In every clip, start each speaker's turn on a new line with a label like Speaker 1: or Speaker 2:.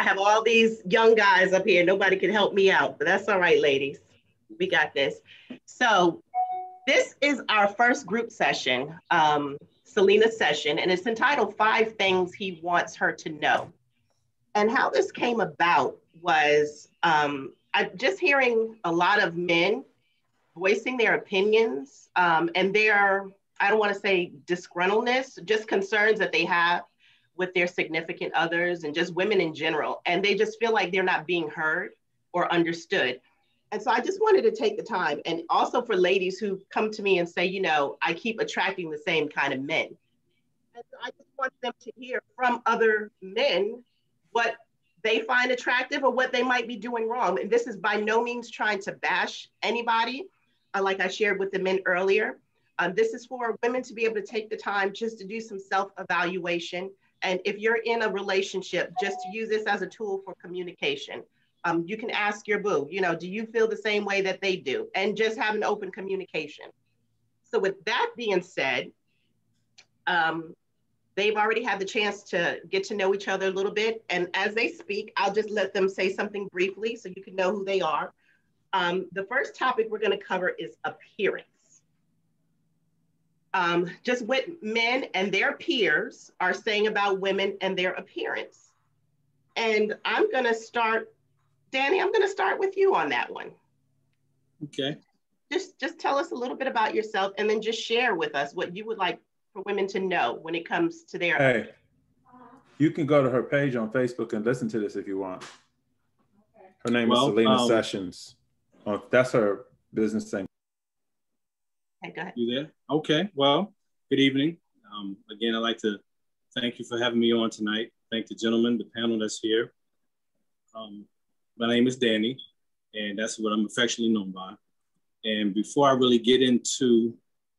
Speaker 1: I have all these young guys up here. Nobody can help me out, but that's all right, ladies. We got this. So this is our first group session, Selena's session, and it's entitled 5 Things He Wants Her to Know. And how this came about was I'm just hearing a lot of men voicing their opinions and their, I don't want to say disgruntledness, just concerns that they have with their significant others and just women in general. And they just feel like they're not being heard or understood. And so I just wanted to take the time, and also for ladies who come to me and say, you know, I keep attracting the same kind of men. And so I just want them to hear from other men what they find attractive or what they might be doing wrong. And this is by no means trying to bash anybody, like I shared with the men earlier. This is for women to be able to take the time just to do some self-evaluation. And if you're in a relationship, just to use this as a tool for communication. You can ask your boo, you know, do you feel the same way that they do? And just have an open communication. So with that being said, they've already had the chance to get to know each other a little bit. And as they speak, I'll just let them say something briefly so you can know who they are. The first topic we're going to cover is appearance. Just what men and their peers are saying about women and their appearance. And I'm going to start, Danny, I'm going to start with you on that one.
Speaker 2: Okay.
Speaker 1: Just tell us a little bit about yourself and then just share with us what you would like for women to know when it comes to their.
Speaker 3: Hey, you can go to her page on Facebook and listen to this if you want. Her name is Selena Sessions. That's her business thing.
Speaker 1: Okay, go ahead.
Speaker 2: You there? Okay. Well, good evening. Again, I'd like to thank you for having me on tonight. Thank the gentlemen, the panel that's here. My name is Danny, and that's what I'm affectionately known by. And before I really get into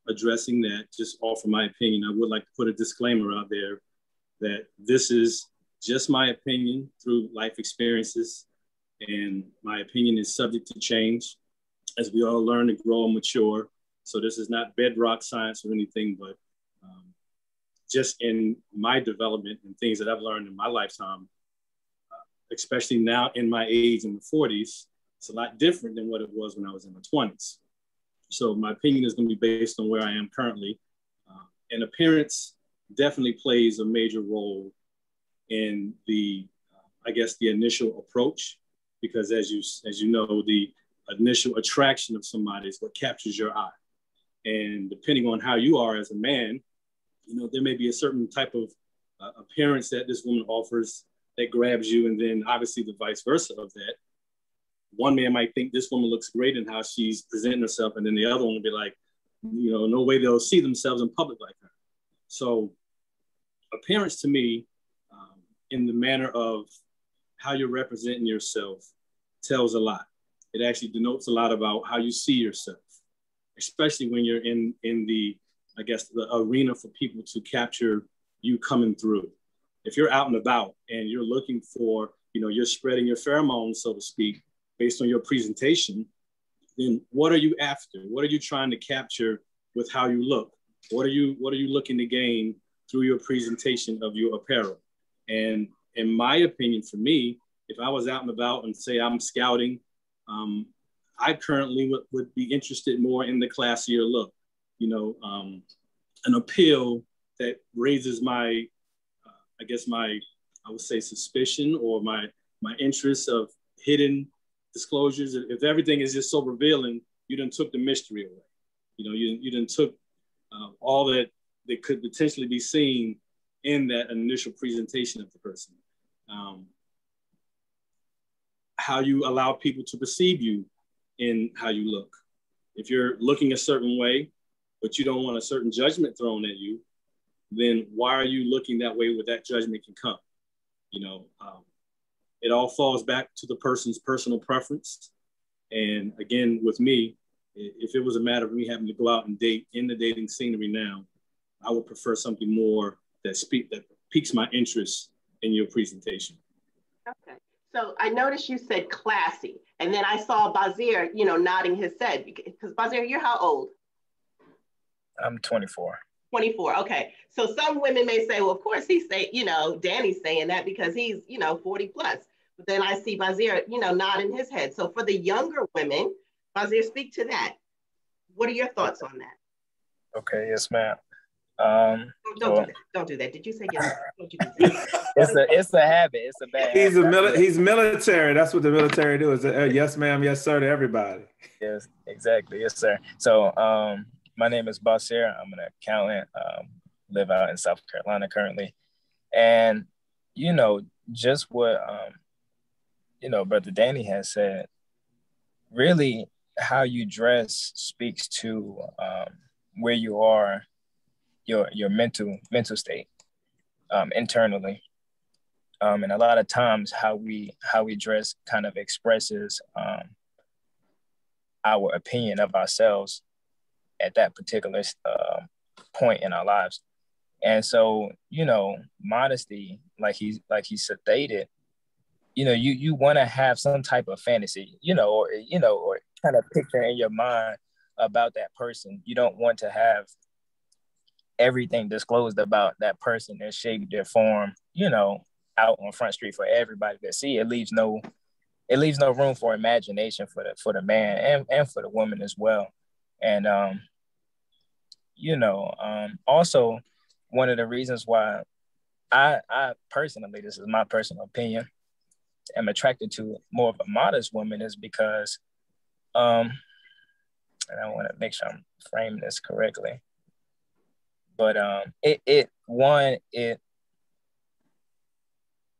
Speaker 2: addressing that, just offer my opinion, I would like to put a disclaimer out there that this is just my opinion through life experiences, and my opinion is subject to change as we all learn and grow and mature. So this is not bedrock science or anything, but just in my development and things that I've learned in my lifetime, especially now in my age in the 40s, it's a lot different than what it was when I was in my 20s. So my opinion is going to be based on where I am currently. And appearance definitely plays a major role in the, I guess, the initial approach, because as you know, the initial attraction of somebody is what captures your eye. And depending on how you are as a man, you know, there may be a certain type of appearance that this woman offers that grabs you, and then obviously the vice versa of that. One man might think this woman looks great in how she's presenting herself, and then the other one would be like, you know, no way they'll see themselves in public like her. So appearance to me, in the manner of how you're representing yourself, tells a lot. It actually denotes a lot about how you see yourself, especially when you're in the, I guess, the arena for people to capture you coming through. If you're out and about and you're looking for, you know, you're spreading your pheromones, so to speak, based on your presentation, then what are you after? What are you trying to capture with how you look? What are you looking to gain through your presentation of your apparel? And in my opinion, for me, if I was out and about and say I'm scouting, I currently would be interested more in the classier look, you know, an appeal that raises my, I guess I would say suspicion or my interest of hidden disclosures. If everything is just so revealing, you done took the mystery away. You know, you done took all that could potentially be seen in that initial presentation of the person. How you allow people to perceive you in how you look. If you're looking a certain way, but you don't want a certain judgment thrown at you, then why are you looking that way where that judgment can come? You know, it all falls back to the person's personal preference. And again, with me, if it was a matter of me having to go out and date in the dating scenery now, I would prefer something more that piques my interest in your presentation.
Speaker 1: Okay. So I noticed you said classy, and then I saw Basir, you know, nodding his head, because Basir, you're how old?
Speaker 4: I'm 24.
Speaker 1: 24. Okay. So some women may say, well, of course he's saying, you know, Danny's saying that because he's, you know, 40 plus. Then I see Basir, nodding his head. So for the younger women, Basir, speak to that. What are your thoughts on that?
Speaker 4: Okay, yes, ma'am.
Speaker 1: Don't do that. Don't do that. Did you say yes? Don't you do that?
Speaker 4: It's a habit. It's a bad habit.
Speaker 3: He's military. That's what the military do is yes, ma'am, yes, sir to everybody.
Speaker 4: Yes, exactly. Yes, sir. So my name is Basir. I'm an accountant. Live out in South Carolina currently. And, just what, Brother Danny has said, really how you dress speaks to where you are, your mental state internally. And a lot of times how we dress kind of expresses our opinion of ourselves at that particular point in our lives. And so, modesty, like he stated, you want to have some type of fantasy, or kind of picture in your mind about that person. You don't want to have everything disclosed about that person, their shape, their form, out on Front Street for everybody to see. It leaves no room for imagination for the man and for the woman as well. And also one of the reasons why I personally, this is my personal opinion, am attracted to more of a modest woman is because and I want to make sure I'm framing this correctly. But it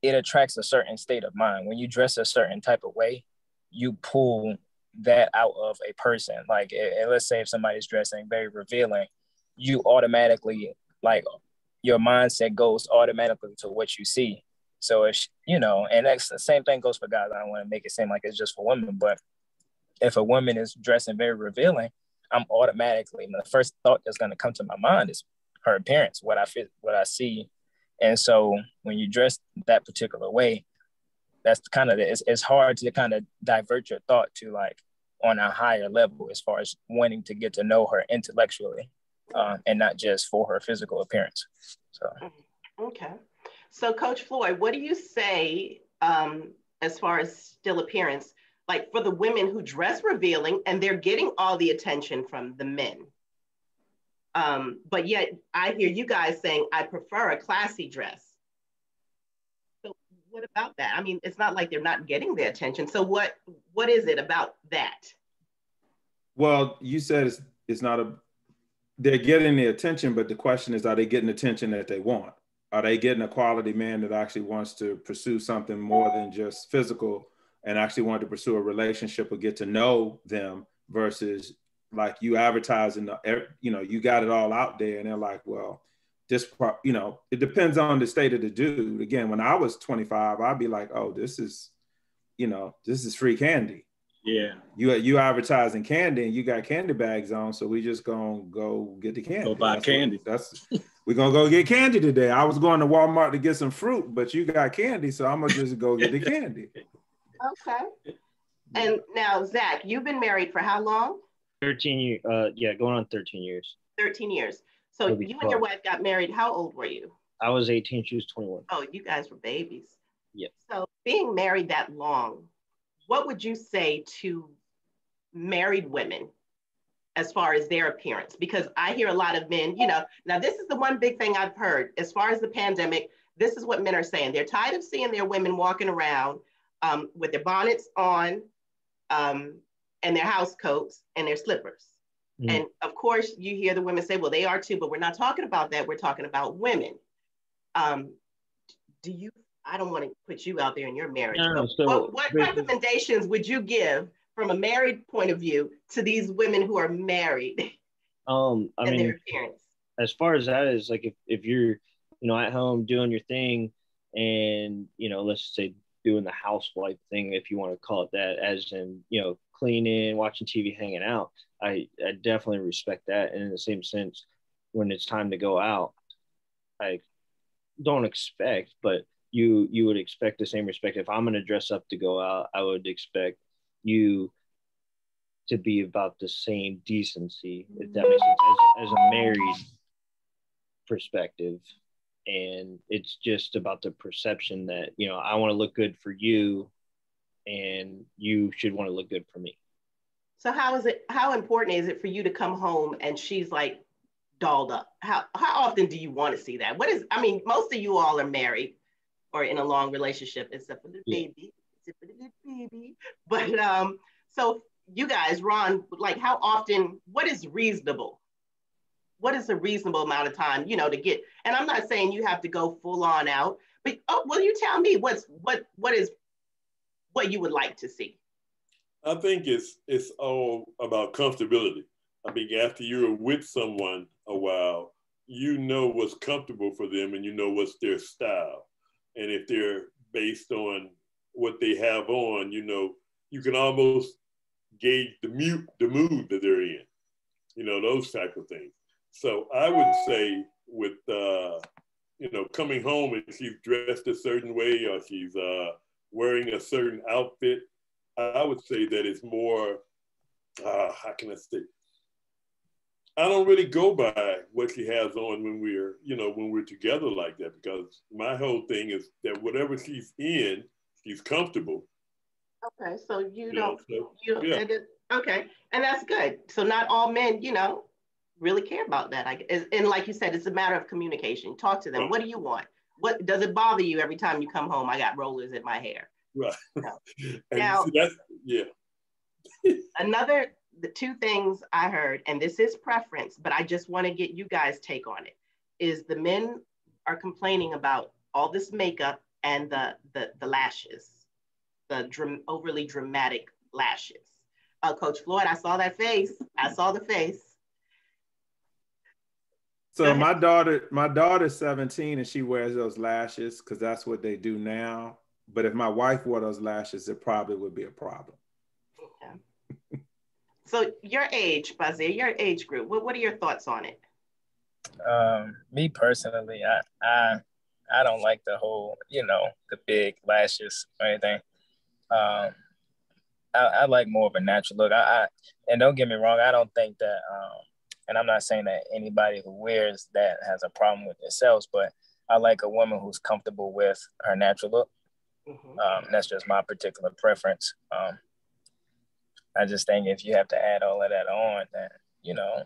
Speaker 4: attracts a certain state of mind. When you dress a certain type of way, you pull that out of a person. Like, let's say if somebody's dressing very revealing, you automatically, like, your mindset goes automatically to what you see. So if, and that's the same thing goes for guys. I don't want to make it seem like it's just for women, but if a woman is dressing very revealing, I'm automatically, the first thought that's going to come to my mind is her appearance, what I see. And so when you dress that particular way, that's kind of, it's hard to kind of divert your thought to like on a higher level as far as wanting to get to know her intellectually and not just for her physical appearance. So.
Speaker 1: Okay. So Coach Floyd, what do you say as far as still appearance, like for the women who dress revealing and they're getting all the attention from the men? But yet I hear you guys saying, I prefer a classy dress. So what about that? I mean, it's not like they're not getting the attention. So what is it about that?
Speaker 3: Well, you said it's not they're getting the attention, but the question is, are they getting the attention that they want? Are they getting a quality man that actually wants to pursue something more than just physical and actually want to pursue a relationship or get to know them versus like you advertising, you got it all out there and they're like, well, this, it depends on the state of the dude. Again, when I was 25, I'd be like, oh, this is free candy.
Speaker 2: Yeah.
Speaker 3: You advertising candy and you got candy bags on, so we just gonna go get the candy.
Speaker 2: Go buy candy.
Speaker 3: We're gonna go get candy today. I was going to Walmart to get some fruit, but you got candy, so I'm gonna just go get the candy.
Speaker 1: Okay. And now, Zach, you've been married for how long?
Speaker 5: 13 years. Going on 13 years.
Speaker 1: 13 years. So you and your wife got married. How old were you?
Speaker 5: I was 18. She was 21.
Speaker 1: Oh, you guys were babies.
Speaker 5: Yeah.
Speaker 1: So being married that long, what would you say to married women as far as their appearance? Because I hear a lot of men, now this is the one big thing I've heard as far as the pandemic. This is what men are saying. They're tired of seeing their women walking around with their bonnets on and their house coats and their slippers. Mm. And of course, you hear the women say, well, they are too, but we're not talking about that. We're talking about women. I don't want to put you out there in your marriage. No, so what recommendations would you give from a married point of view to these women who are married and their appearance?
Speaker 5: As far as that is, like if you're, at home doing your thing and, let's just say doing the housewife thing, if you want to call it that, as in, cleaning, watching TV, hanging out, I definitely respect that. And in the same sense, when it's time to go out, I don't expect, but you would expect the same respect. If I'm going to dress up to go out, I would expect you to be about the same decency, if that makes sense, as a married perspective. And it's just about the perception that, you know, I want to look good for you and you should want to look good for me.
Speaker 1: So how important is it for you to come home and she's like dolled up? How often do you want to see that? Most of you all are married or in a long relationship, except for the baby. But so you guys, Ron, like how often, what is reasonable? What is a reasonable amount of time, you know, to get, and I'm not saying you have to go full on out, but you tell me what you would like to see.
Speaker 6: I think it's all about comfortability. I mean, after you're with someone a while, you know what's comfortable for them and you know what's their style. And if they're based on what they have on, you know, you can almost gauge the mood that they're in, you know, those type of things. So I would say with, you know, coming home and she's dressed a certain way or she's wearing a certain outfit, I would say that it's more, how can I say? I don't really go by what she has on when we're together like that, because my whole thing is that whatever she's in, she's comfortable.
Speaker 1: Okay, so okay, and that's good. So not all men, you know, really care about that. And like you said, it's a matter of communication. Talk to them. Right. What do you want? What does it bother you every time you come home? I got rollers in my hair.
Speaker 6: Right.
Speaker 1: No.
Speaker 6: Now,
Speaker 1: the two things I heard, and this is preference, but I just want to get you guys' take on it, is the men are complaining about all this makeup and the lashes, the overly dramatic lashes. Coach Floyd, I saw that face. I saw the face.
Speaker 3: So my daughter's 17 and she wears those lashes because that's what they do now. But if my wife wore those lashes, it probably would be a problem.
Speaker 1: Okay. So your age, Basir, your age group, what are your thoughts on it?
Speaker 4: Me personally, I don't like the whole, you know, the big lashes or anything. I like more of a natural look. And don't get me wrong, I don't think that, and I'm not saying that anybody who wears that has a problem with themselves, but I like a woman who's comfortable with her natural look. Mm-hmm. That's just my particular preference. I just think if you have to add all of that on, then, you know,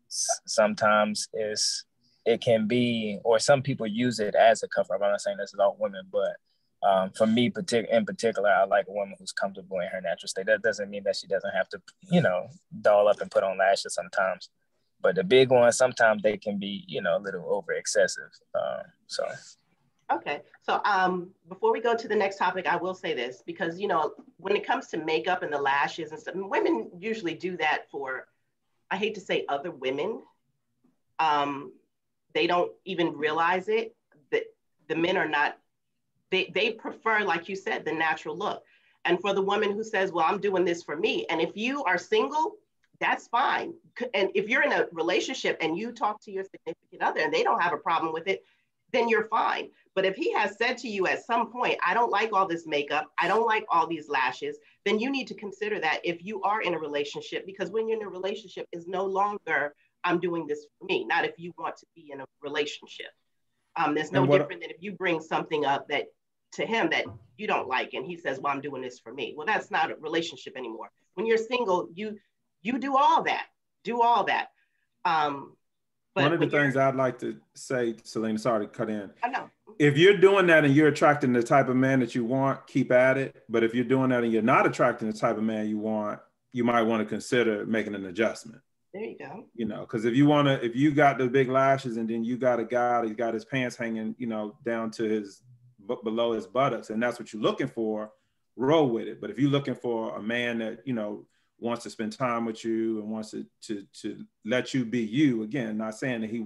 Speaker 4: sometimes it can be, or some people use it as a cover up. I'm not saying this is all women, but for me in particular, I like a woman who's comfortable in her natural state. That doesn't mean that she doesn't have to, you know, doll up and put on lashes sometimes. But the big ones, sometimes they can be, you know, a little over excessive.
Speaker 1: Okay, so before we go to the next topic, I will say this, because, you know, when it comes to makeup and the lashes and stuff, women usually do that for, I hate to say other women. They don't even realize it, that the men are not, they prefer, like you said, the natural look. And for the woman who says, well, I'm doing this for me. And if you are single, that's fine. And if you're in a relationship and you talk to your significant other and they don't have a problem with it, then you're fine. But if he has said to you at some point, I don't like all this makeup, I don't like all these lashes, then you need to consider that if you are in a relationship, because when you're in a relationship, is no longer, I'm doing this for me, not if you want to be in a relationship. There's no different than if you bring something up that to him that you don't like, and he says, well, I'm doing this for me. Well, that's not a relationship anymore. When you're single, you do all that. But
Speaker 3: one of the things I'd like to say, Selena, sorry to cut in.
Speaker 1: I know.
Speaker 3: If you're doing that and you're attracting the type of man that you want, keep at it. But if you're doing that and you're not attracting the type of man you want, you might want to consider making an adjustment.
Speaker 1: There you go.
Speaker 3: You know, because if you got the big lashes and then you got a guy that's got his pants hanging, you know, down to below his buttocks, and that's what you're looking for, roll with it. But if you're looking for a man that, you know, wants to spend time with you and wants to let you be you, again, not saying that he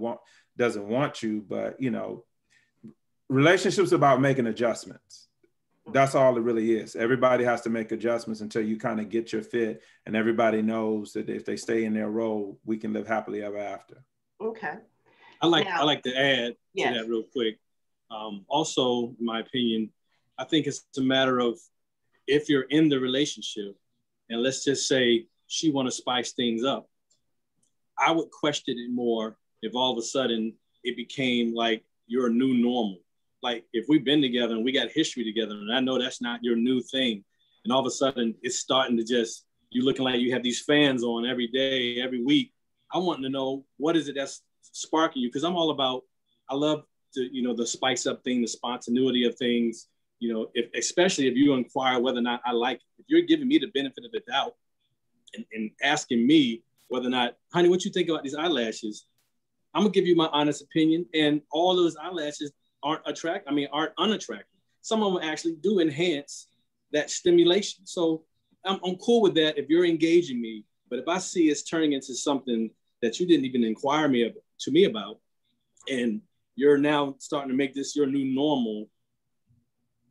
Speaker 3: doesn't want you, but, you know, relationships about making adjustments. That's all it really is. Everybody has to make adjustments until you kind of get your fit, and everybody knows that if they stay in their role, we can live happily ever after.
Speaker 1: Okay.
Speaker 2: I like to add to that real quick. Also, in my opinion, I think it's a matter of if you're in the relationship, and let's just say she want to spice things up, I would question it more if all of a sudden it became like your new normal. Like if we've been together and we got history together, and I know that's not your new thing, and all of a sudden it's starting to just, you looking like you have these fans on every day, every week. I want to know, what is it that's sparking you? Because I'm all about, I love to, the spice up thing, the spontaneity of things, especially if you inquire whether or not I like it. If you're giving me the benefit of the doubt and asking me whether or not, honey, what you think about these eyelashes? I'm gonna give you my honest opinion, and all those eyelashes aren't unattractive. Some of them actually do enhance that stimulation. So I'm cool with that if you're engaging me. But if I see it's turning into something that you didn't even inquire to me about, and you're now starting to make this your new normal,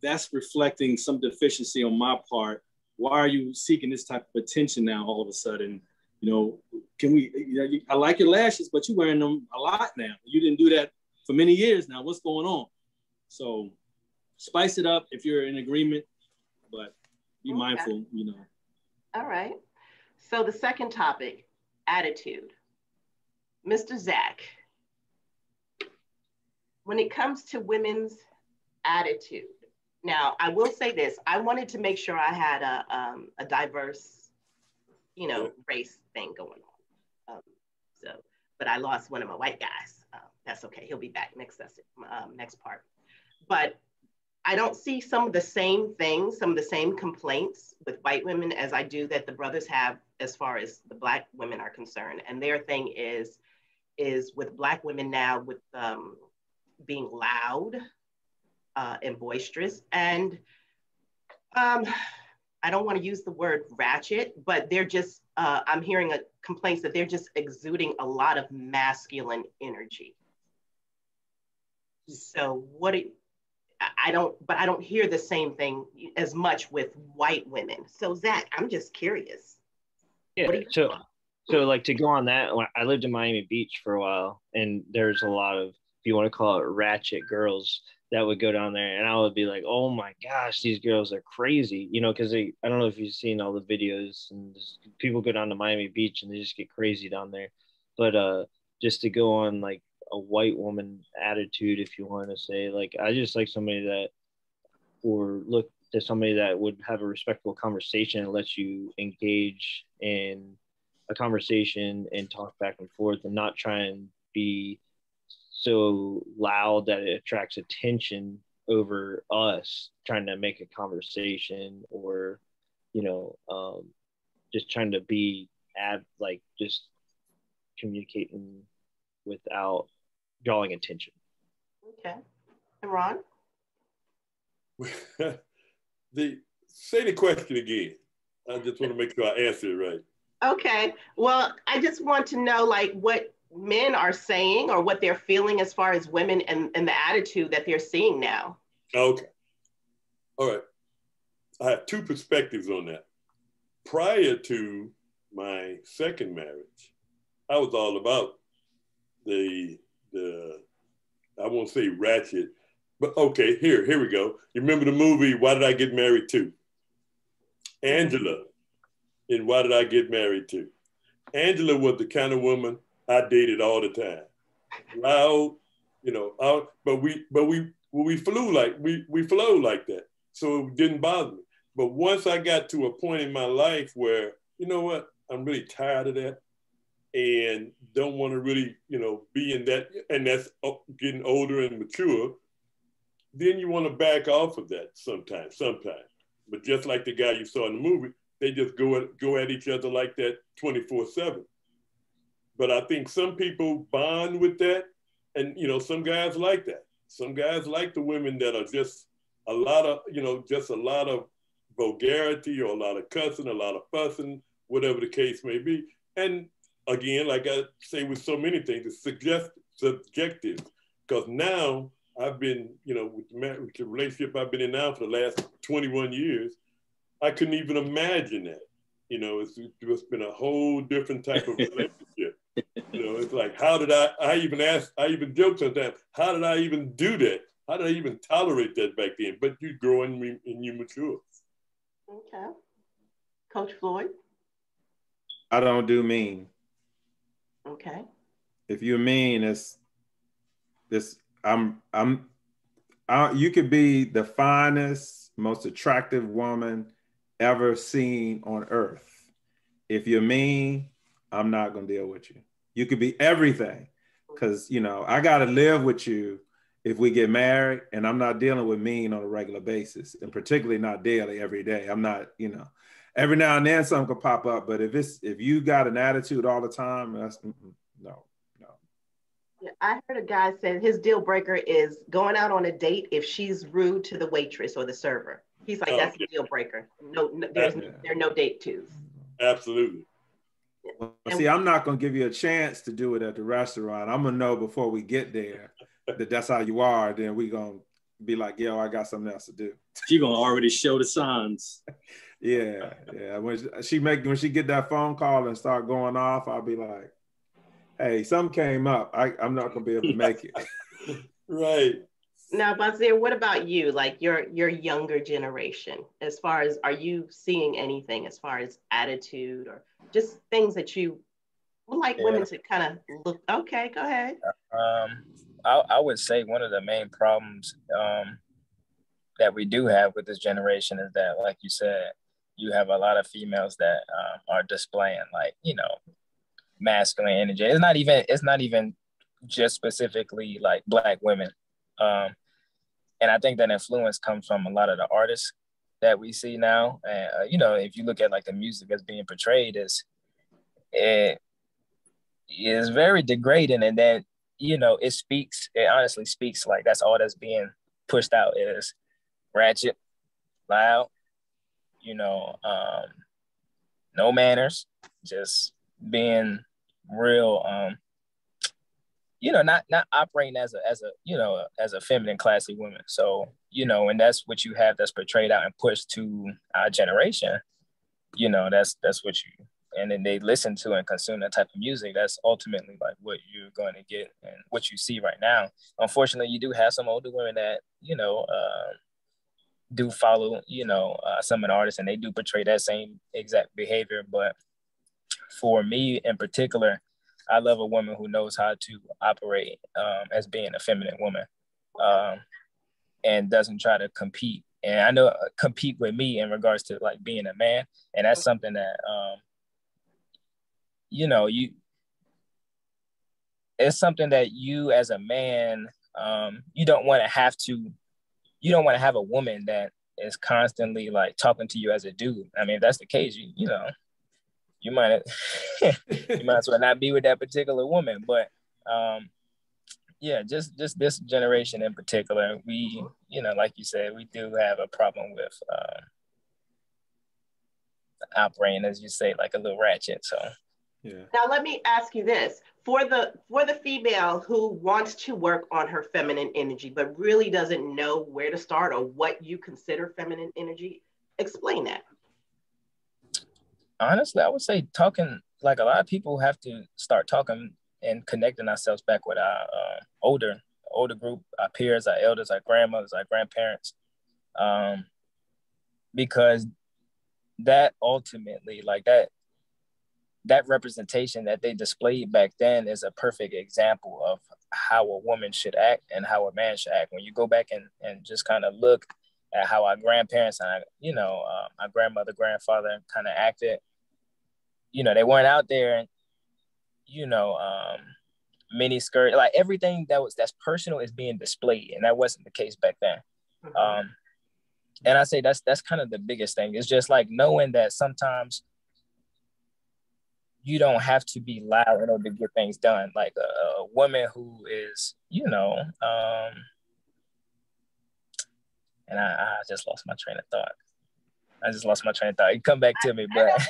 Speaker 2: that's reflecting some deficiency on my part. Why are you seeking this type of attention now all of a sudden? Can we, I like your lashes, but you're wearing them a lot now. You didn't do that for many years now. What's going on? So spice it up if you're in agreement, but be mindful,
Speaker 1: All right. So the second topic, attitude. Mr. Zack, when it comes to women's attitude, now I will say this, I wanted to make sure I had a diverse, race thing going on. But I lost one of my white guys. That's okay, he'll be back next part. But I don't see some of the same things, some of the same complaints with white women as I do that the brothers have as far as the Black women are concerned. And their thing is with Black women now with being loud and boisterous. And I don't want to use the word ratchet, but they're just, I'm hearing complaints that they're just exuding a lot of masculine energy. So I don't hear the same thing as much with white women. So Zack, I'm just curious.
Speaker 5: Yeah, so like to go on that, I lived in Miami Beach for a while, and there's a lot of, if you want to call it, ratchet girls that would go down there, and I would be like, oh my gosh, these girls are crazy, because I don't know if you've seen all the videos, and people go down to Miami Beach and they just get crazy down there. But just to go on like a white woman attitude, if you want to say, like, I just like somebody that, or look to somebody that would have a respectful conversation and lets you engage in a conversation and talk back and forth, and not try and be so loud that it attracts attention over us trying to make a conversation, or just trying to be just communicating without drawing attention.
Speaker 1: Okay. And Ron?
Speaker 6: Say the question again. I just want to make sure I answer it right.
Speaker 1: Okay. Well, I just want to know what men are saying or what they're feeling as far as women and the attitude that they're seeing now.
Speaker 6: Okay. All right. I have two perspectives on that. Prior to my second marriage, I was all about the I won't say ratchet, but okay, here we go. You remember the movie Why Did I Get Married To? Angela in Why Did I Get Married To? Angela was the kind of woman I dated all the time. Loud, but we flew like that. So it didn't bother me. But once I got to a point in my life where, you know what, I'm really tired of that and don't want to really, be in that, and that's getting older and mature, then you want to back off of that sometimes. But just like the guy you saw in the movie, they just go at each other like that 24/7. But I think some people bond with that, and some guys like that. Some guys like the women that are just a lot of vulgarity, or a lot of cussing, a lot of fussing, whatever the case may be. And again, like I say with so many things, it's subjective. Because now I've been, with the relationship I've been in now for the last 21 years, I couldn't even imagine that. It's been a whole different type of relationship. It's like, how did I even joke sometimes, how did I even do that? How did I even tolerate that back then? But you grow and you mature.
Speaker 1: Okay. Coach Floyd?
Speaker 3: I don't do mean.
Speaker 1: Okay.
Speaker 3: If you're mean, this, you could be the finest, most attractive woman ever seen on earth. If you're mean, I'm not gonna deal with you. You could be everything, because I gotta live with you if we get married, and I'm not dealing with mean on a regular basis, and particularly not daily, every day. I'm not, every now and then something could pop up, but if you got an attitude all the time, that's no.
Speaker 1: Yeah, I heard a guy say his deal breaker is going out on a date if she's rude to the waitress or the server. He's like, that's a deal breaker. There are no date twos.
Speaker 6: Absolutely.
Speaker 3: Well, see, I'm not going to give you a chance to do it at the restaurant. I'm going to know before we get there that that's how you are. Then we going to be like, yo, I got something else to do.
Speaker 2: You're going to already show the signs.
Speaker 3: Yeah. When she get that phone call and start going off, I'll be like, hey, something came up. I'm not going to be able to make it.
Speaker 6: Right.
Speaker 1: Now, Basir, what about you? Like your younger generation, as far as, are you seeing anything as far as attitude or just things that you would like women to kind of look? Okay, go ahead.
Speaker 4: I would say one of the main problems that we do have with this generation is that, like you said, you have a lot of females that are displaying masculine energy. It's not even just specifically like Black women. And I think that influence comes from a lot of the artists that we see now. And, if you look at like the music that's being portrayed, it is very degrading. And then, it honestly speaks like that's all that's being pushed out is ratchet, loud, no manners, just being real, not operating as a feminine, classy woman. So, and that's what you have that's portrayed out and pushed to our generation. That's what and then they listen to and consume that type of music. That's ultimately like what you're going to get and what you see right now. Unfortunately, you do have some older women that, do follow, some of the artists, and they do portray that same exact behavior. But for me in particular, I love a woman who knows how to operate as being a feminine woman and doesn't try to compete. And I know compete with me in regards to like being a man. And that's something that, it's something that you as a man, you don't want to have a woman that is constantly like talking to you as a dude. I mean, if that's the case, you might as well not be with that particular woman. But just this generation in particular, we, like you said, we do have a problem with operating, as you say, like a little ratchet. So
Speaker 1: now let me ask you this. For the female who wants to work on her feminine energy, but really doesn't know where to start or what you consider feminine energy, explain that.
Speaker 4: Honestly, I would say talking, like a lot of people have to start talking and connecting ourselves back with our older group, our peers, our elders, our grandmothers, our grandparents, because that ultimately, like that representation that they displayed back then is a perfect example of how a woman should act and how a man should act. When you go back and just kind of look at how our grandparents and our grandmother, grandfather kind of acted, they weren't out there, mini skirt, like everything that's personal is being displayed, and that wasn't the case back then. And I say that's kind of the biggest thing. It's just like knowing that sometimes you don't have to be loud in order to get things done. Like a woman who is, and I just lost my train of thought. You come back to me, but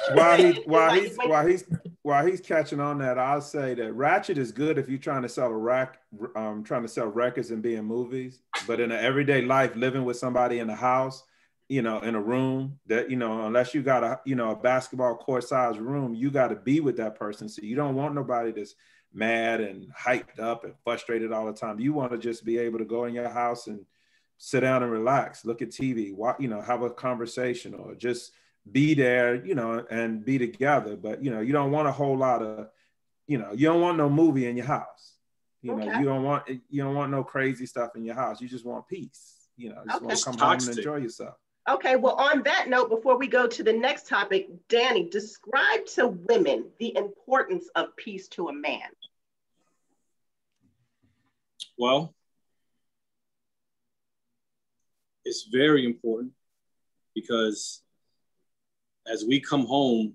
Speaker 3: while he's catching on that, I'll say that ratchet is good if you're trying to sell records and be in movies. But in an everyday life, living with somebody in the house, in a room that, unless you got a basketball court size room, you got to be with that person. So you don't want nobody that's mad and hyped up and frustrated all the time. You want to just be able to go in your house and sit down and relax, look at TV, have a conversation, or just be there, and be together. But, you don't want a whole lot of, you don't want no movie in your house. You know,
Speaker 1: Okay.
Speaker 3: you don't want no crazy stuff in your house. You just want peace. You know, you just want to come home and enjoy yourself.
Speaker 1: Okay, well, on that note, before we go to the next topic, Danny, describe to women the importance of peace to a man.
Speaker 2: Well, it's very important because as we come home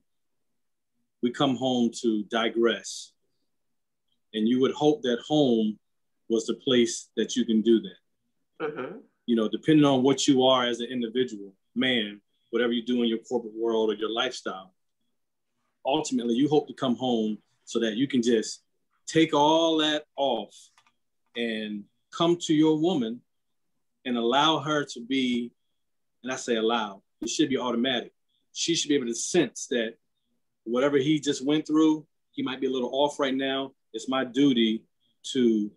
Speaker 2: to digress. And you would hope that home was the place that you can do that. Mm-hmm. You know, depending on what you are as an individual, man, whatever you do in your corporate world or your lifestyle, ultimately you hope to come home so that you can just take all that off and come to your woman and allow her to be, and I say allow, it should be automatic. She should be able to sense that whatever he just went through, he might be a little off right now. It's my duty to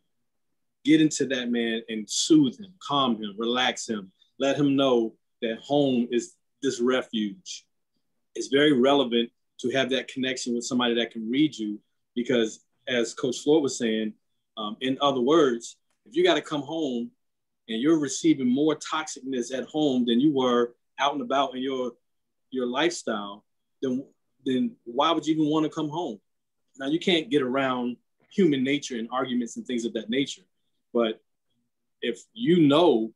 Speaker 2: get into that man and soothe him, calm him, relax him, let him know that home is this refuge. It's very relevant to have that connection with somebody that can read you because, as Coach Floyd was saying, in other words, if you got to come home and you're receiving more toxicness at home than you were out and about in your lifestyle, then why would you even want to come home? Now, you can't get around human nature and arguments and things of that nature. But if you know,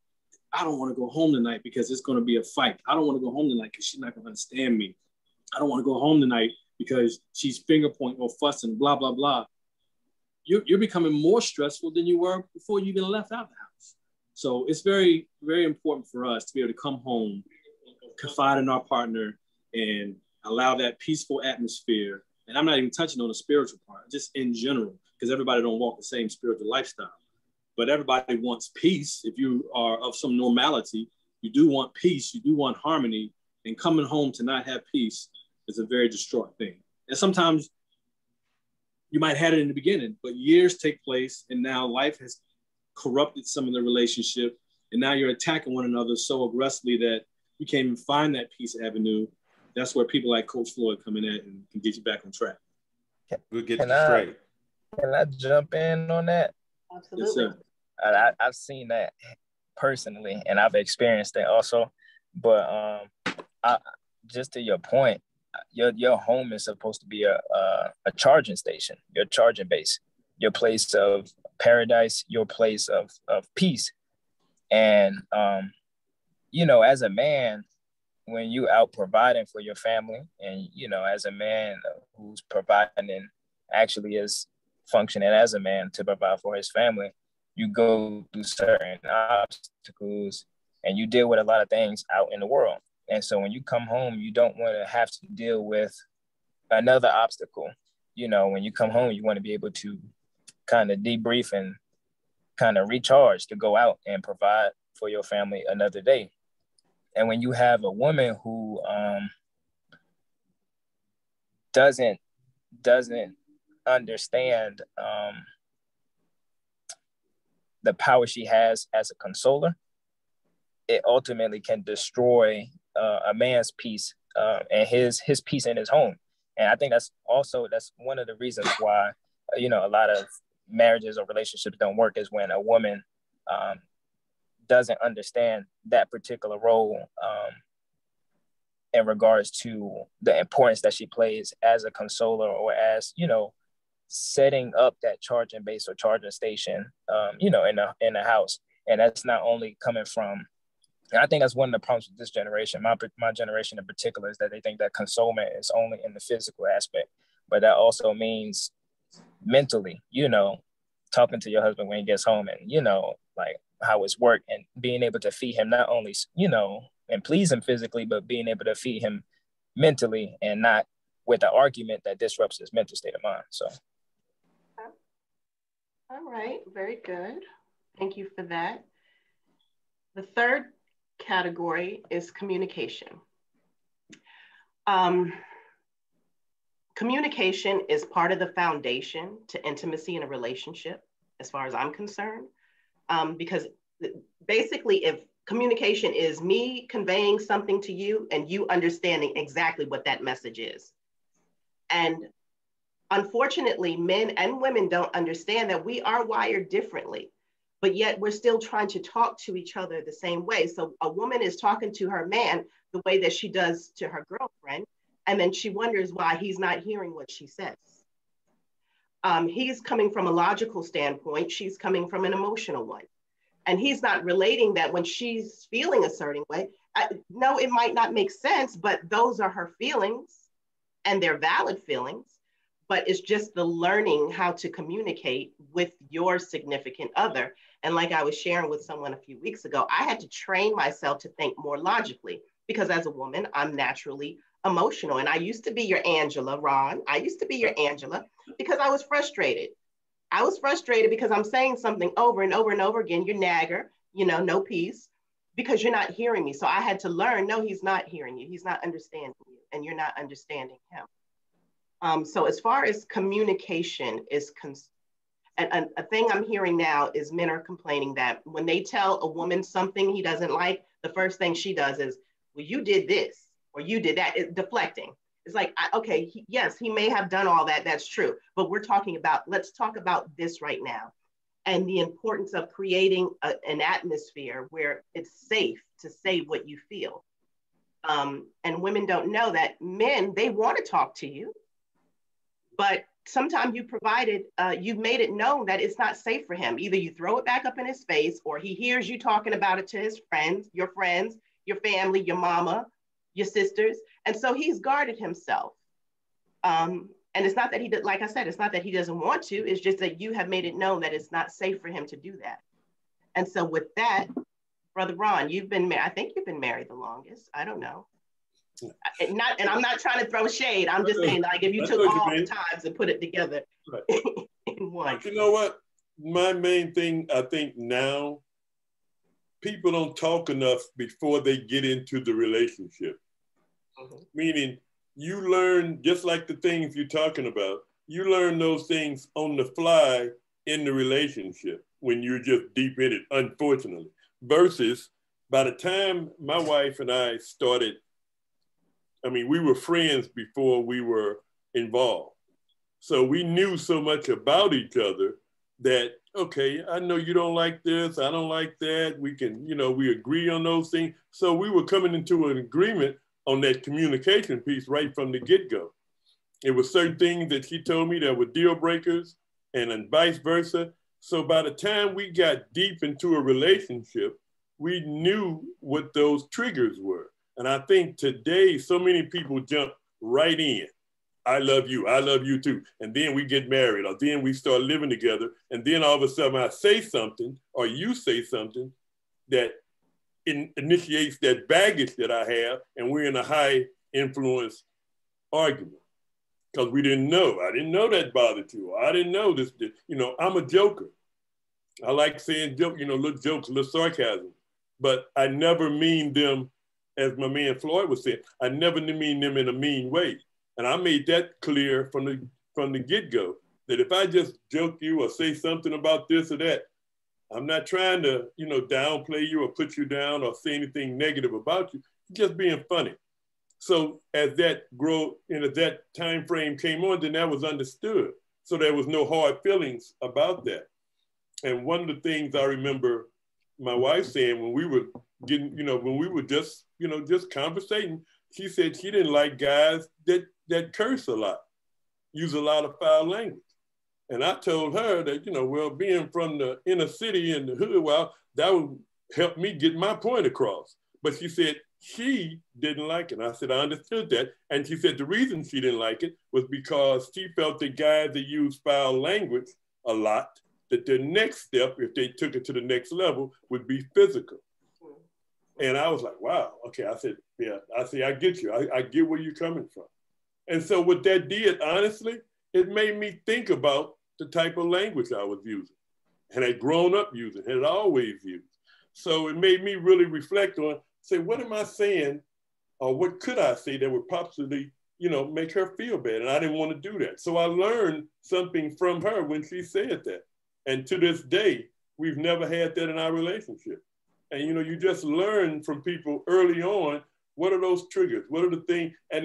Speaker 2: I don't want to go home tonight because it's going to be a fight. I don't want to go home tonight because she's not going to understand me. I don't want to go home tonight because she's finger pointing or fussing, blah, blah, blah. You're becoming more stressful than you were before you even left out the house. So it's very, very important for us to be able to come home, confide in our partner, and allow that peaceful atmosphere. And I'm not even touching on the spiritual part, just in general, because everybody don't walk the same spiritual lifestyle. But everybody wants peace. If you are of some normality, you do want peace, you do want harmony, and coming home to not have peace is a very distraught thing. And sometimes you might have it in the beginning, but years take place, and now life has corrupted some of the relationship, and now you're attacking one another so aggressively that you can't even find that peace avenue. That's where people like Coach Floyd come in at and can get you back on track.
Speaker 3: We'll get you straight.
Speaker 4: Can I jump in on that?
Speaker 1: Absolutely.
Speaker 2: Yes, sir.
Speaker 4: I've seen that personally, and I've experienced that also. But just to your point, your home is supposed to be a charging station, your charging base, your place of paradise, your place of peace. And you know, as a man, when you out providing for your family, and you know, as a man who's providing and actually is functioning as a man to provide for his family, you go through certain obstacles and you deal with a lot of things out in the world. And so when you come home, you don't want to have to deal with another obstacle. You know, when you come home, you want to be able to kind of debrief and kind of recharge to go out and provide for your family another day. And when you have a woman who doesn't understand the power she has as a consoler, it ultimately can destroy a man's peace and his peace in his home. And I think that's one of the reasons why, you know, a lot of marriages or relationships don't work, is when a woman doesn't understand that particular role in regards to the importance that she plays as a consoler, or as, you know, setting up that charging base or charging station, you know, in the house. And that's not only coming from, and I think that's one of the problems with this generation, my generation in particular, is that they think that consolement is only in the physical aspect, but that also means mentally, you know, talking to your husband when he gets home, and, you know, like how it's work, and being able to feed him not only, you know, and please him physically, but being able to feed him mentally, and not with an argument that disrupts his mental state of mind. So.
Speaker 1: All right, very good. Thank you for that. The third category is communication. Communication is part of the foundation to intimacy in a relationship, as far as I'm concerned, because basically, if communication is me conveying something to you and you understanding exactly what that message is. And Unfortunately, men and women don't understand that we are wired differently, but yet we're still trying to talk to each other the same way. So a woman is talking to her man the way that she does to her girlfriend, and then she wonders why he's not hearing what she says. He's coming from a logical standpoint, she's coming from an emotional one. And he's not relating that when she's feeling a certain way. No, it might not make sense, but those are her feelings and they're valid feelings. But it's just the learning how to communicate with your significant other. And like I was sharing with someone a few weeks ago, I had to train myself to think more logically because as a woman, I'm naturally emotional. And I used to be your Angela, Ron. I used to be your Angela because I was frustrated. I was frustrated because I'm saying something over and over and over again. You're nagger, you know, no peace, because you're not hearing me. So I had to learn, no, he's not hearing you. He's not understanding you and you're not understanding him. So as far as communication is concerned, and a thing I'm hearing now is men are complaining that when they tell a woman something he doesn't like, the first thing she does is, well, you did this or you did that. It's deflecting. It's like, okay, yes, he may have done all that. That's true. But we're talking about, let's talk about this right now. And the importance of creating an atmosphere where it's safe to say what you feel. And women don't know that men, they want to talk to you. But sometimes you've made it known that it's not safe for him. Either you throw it back up in his face or he hears you talking about it to his friends, your family, your mama, your sisters. And so he's guarded himself. And it's not that he did, like I said, it's not that he doesn't want to, it's just that you have made it known that it's not safe for him to do that. And so with that, Brother Ron, I think you've been married the longest. I don't know. And I'm not trying to throw shade. I'm just saying, like, if you took all the times and put it together in one.
Speaker 6: But you know what? My main thing, I think now, people don't talk enough before they get into the relationship. Meaning, you learn, just like the things you're talking about, you learn those things on the fly in the relationship when you're just deep in it, unfortunately. Versus by the time my wife and I started, I mean, we were friends before we were involved. So we knew so much about each other that, okay, I know you don't like this, I don't like that. We can, we agree on those things. So we were coming into an agreement on that communication piece right from the get-go. It was certain things that she told me that were deal breakers and then vice versa. So by the time we got deep into a relationship, we knew what those triggers were. And I think today, so many people jump right in. I love you too. And then we get married, or then we start living together. And then all of a sudden I say something, or you say something that initiates that baggage that I have, and we're in a high influence argument. Because we didn't know. I didn't know that bothered you. I didn't know this. I'm a joker. I like saying little jokes, little sarcasm. But I never mean them, as my man Floyd was saying, I never mean them in a mean way. And I made that clear from the get-go, that if I just joke you or say something about this or that, I'm not trying to, downplay you or put you down or say anything negative about you, just being funny. So as that that time frame came on, then that was understood. So there was no hard feelings about that. And one of the things I remember my wife saying when we were getting, when we were just conversating, she said she didn't like guys that curse a lot, use a lot of foul language. And I told her that, being from the inner city and the hood, well, that would help me get my point across. But she said she didn't like it. And I said, I understood that. And she said the reason she didn't like it was because she felt that guys that use foul language a lot, that their next step, if they took it to the next level, would be physical. And I was like, wow, okay. I said, yeah, I get you. I get where you're coming from. And so what that did, honestly, it made me think about the type of language I was using and had grown up using, had always used. So it made me really reflect on, say, what am I saying? Or what could I say that would possibly, make her feel bad? And I didn't want to do that. So I learned something from her when she said that. And to this day, we've never had that in our relationship. And, you just learn from people early on What are those triggers? What are the things? And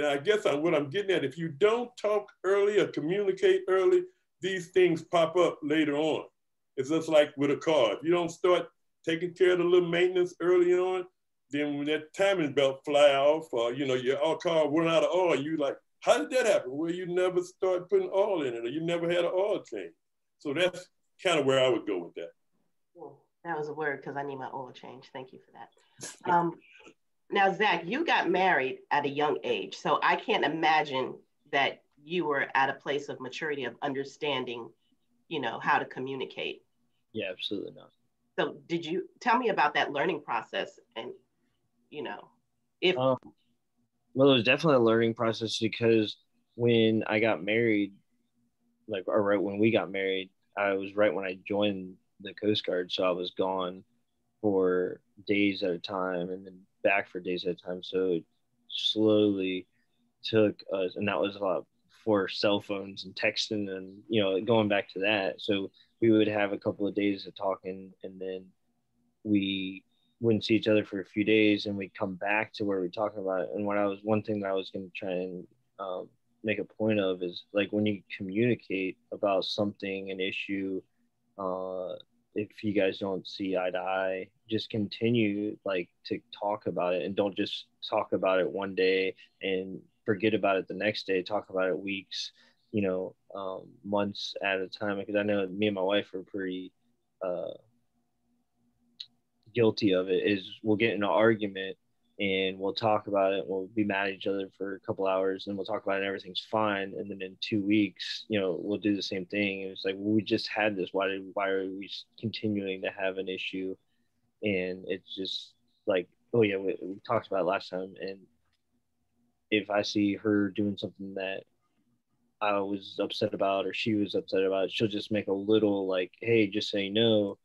Speaker 6: I guess what I'm getting at, if you don't talk early or communicate early, these things pop up later on. It's just like with a car. If you don't start taking care of the little maintenance early on, then when that timing belt fly off, or your car run out of oil, you like, how did that happen? Well, you never start putting oil in it, or you never had an oil change. So that's kind of where I would go with that.
Speaker 1: Well, that was a word, because I need my oil change. Thank you for that. Now, Zach, you got married at a young age, so I can't imagine that you were at a place of maturity of understanding, how to communicate.
Speaker 5: Yeah, absolutely not.
Speaker 1: So did you tell me about that learning process? And, if
Speaker 5: well, it was definitely a learning process, because when I got married, or right when we got married, I was right when I joined the Coast Guard. So I was gone for days at a time and then back for days at a time. So it slowly took us, and that was a lot for cell phones and texting and, going back to that. So we would have a couple of days of talking, and then we wouldn't see each other for a few days, and we'd come back to where we're talking about it. And one thing that I was going to try and make a point of is, like, when you communicate about something, an issue, if you guys don't see eye to eye, just continue to talk about it, and don't just talk about it one day and forget about it the next day. Talk about it weeks, months at a time. Because I know me and my wife are pretty guilty of it. Is we'll get in an argument and we'll talk about it. We'll be mad at each other for a couple hours, and we'll talk about it and everything's fine. And then in 2 weeks, we'll do the same thing. And it's like, well, we just had this. Why are we continuing to have an issue? And it's just like, oh yeah, we talked about it last time. And if I see her doing something that I was upset about, or she was upset about, she'll just make a little hey, just so you know,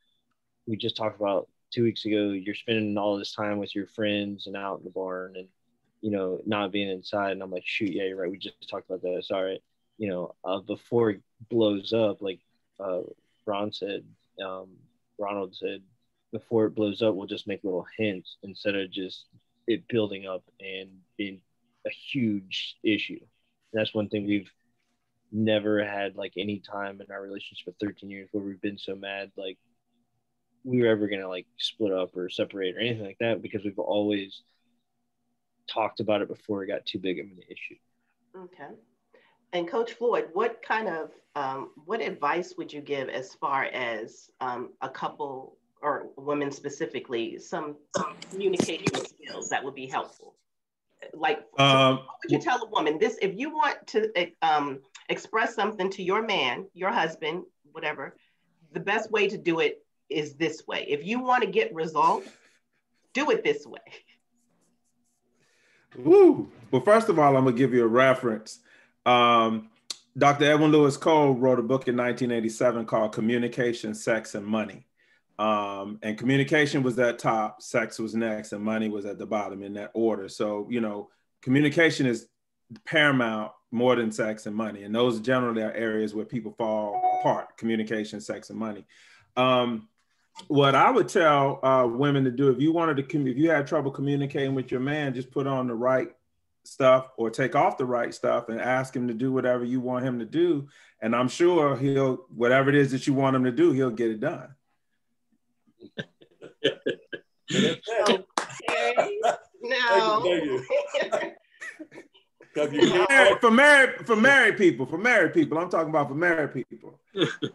Speaker 5: we just talked about 2 weeks ago, you're spending all this time with your friends and out in the barn and, not being inside. And I'm like, shoot, yeah, you're right. We just talked about that. It's all right. Before it blows up, like Ronald said, before it blows up, we'll just make little hints instead of just it building up and being a huge issue. And that's one thing we've never had any time in our relationship of 13 years where we've been so mad we were ever gonna split up or separate or anything like that, because we've always talked about it before it got too big of an issue.
Speaker 1: Okay. And Coach Floyd, what kind of what advice would you give as far as a couple or women specifically, some communication skills that would be helpful? What would you tell a woman? This, if you want to express something to your man, your husband, whatever, the best way to do it is this way. If you want to get results, do it this way.
Speaker 3: Woo. Well, first of all, I'm gonna give you a reference. Dr. Edwin Lewis Cole wrote a book in 1987 called Communication, Sex, and Money. And communication was at top, sex was next, and money was at the bottom in that order. So, communication is paramount more than sex and money. And those generally are areas where people fall apart: communication, sex, and money. What I would tell women to do, if you had trouble communicating with your man, just put on the right stuff or take off the right stuff and ask him to do whatever you want him to do. And I'm sure whatever it is that you want him to do, he'll get it done.
Speaker 1: Okay. No.
Speaker 3: For married people, I'm talking about for married people.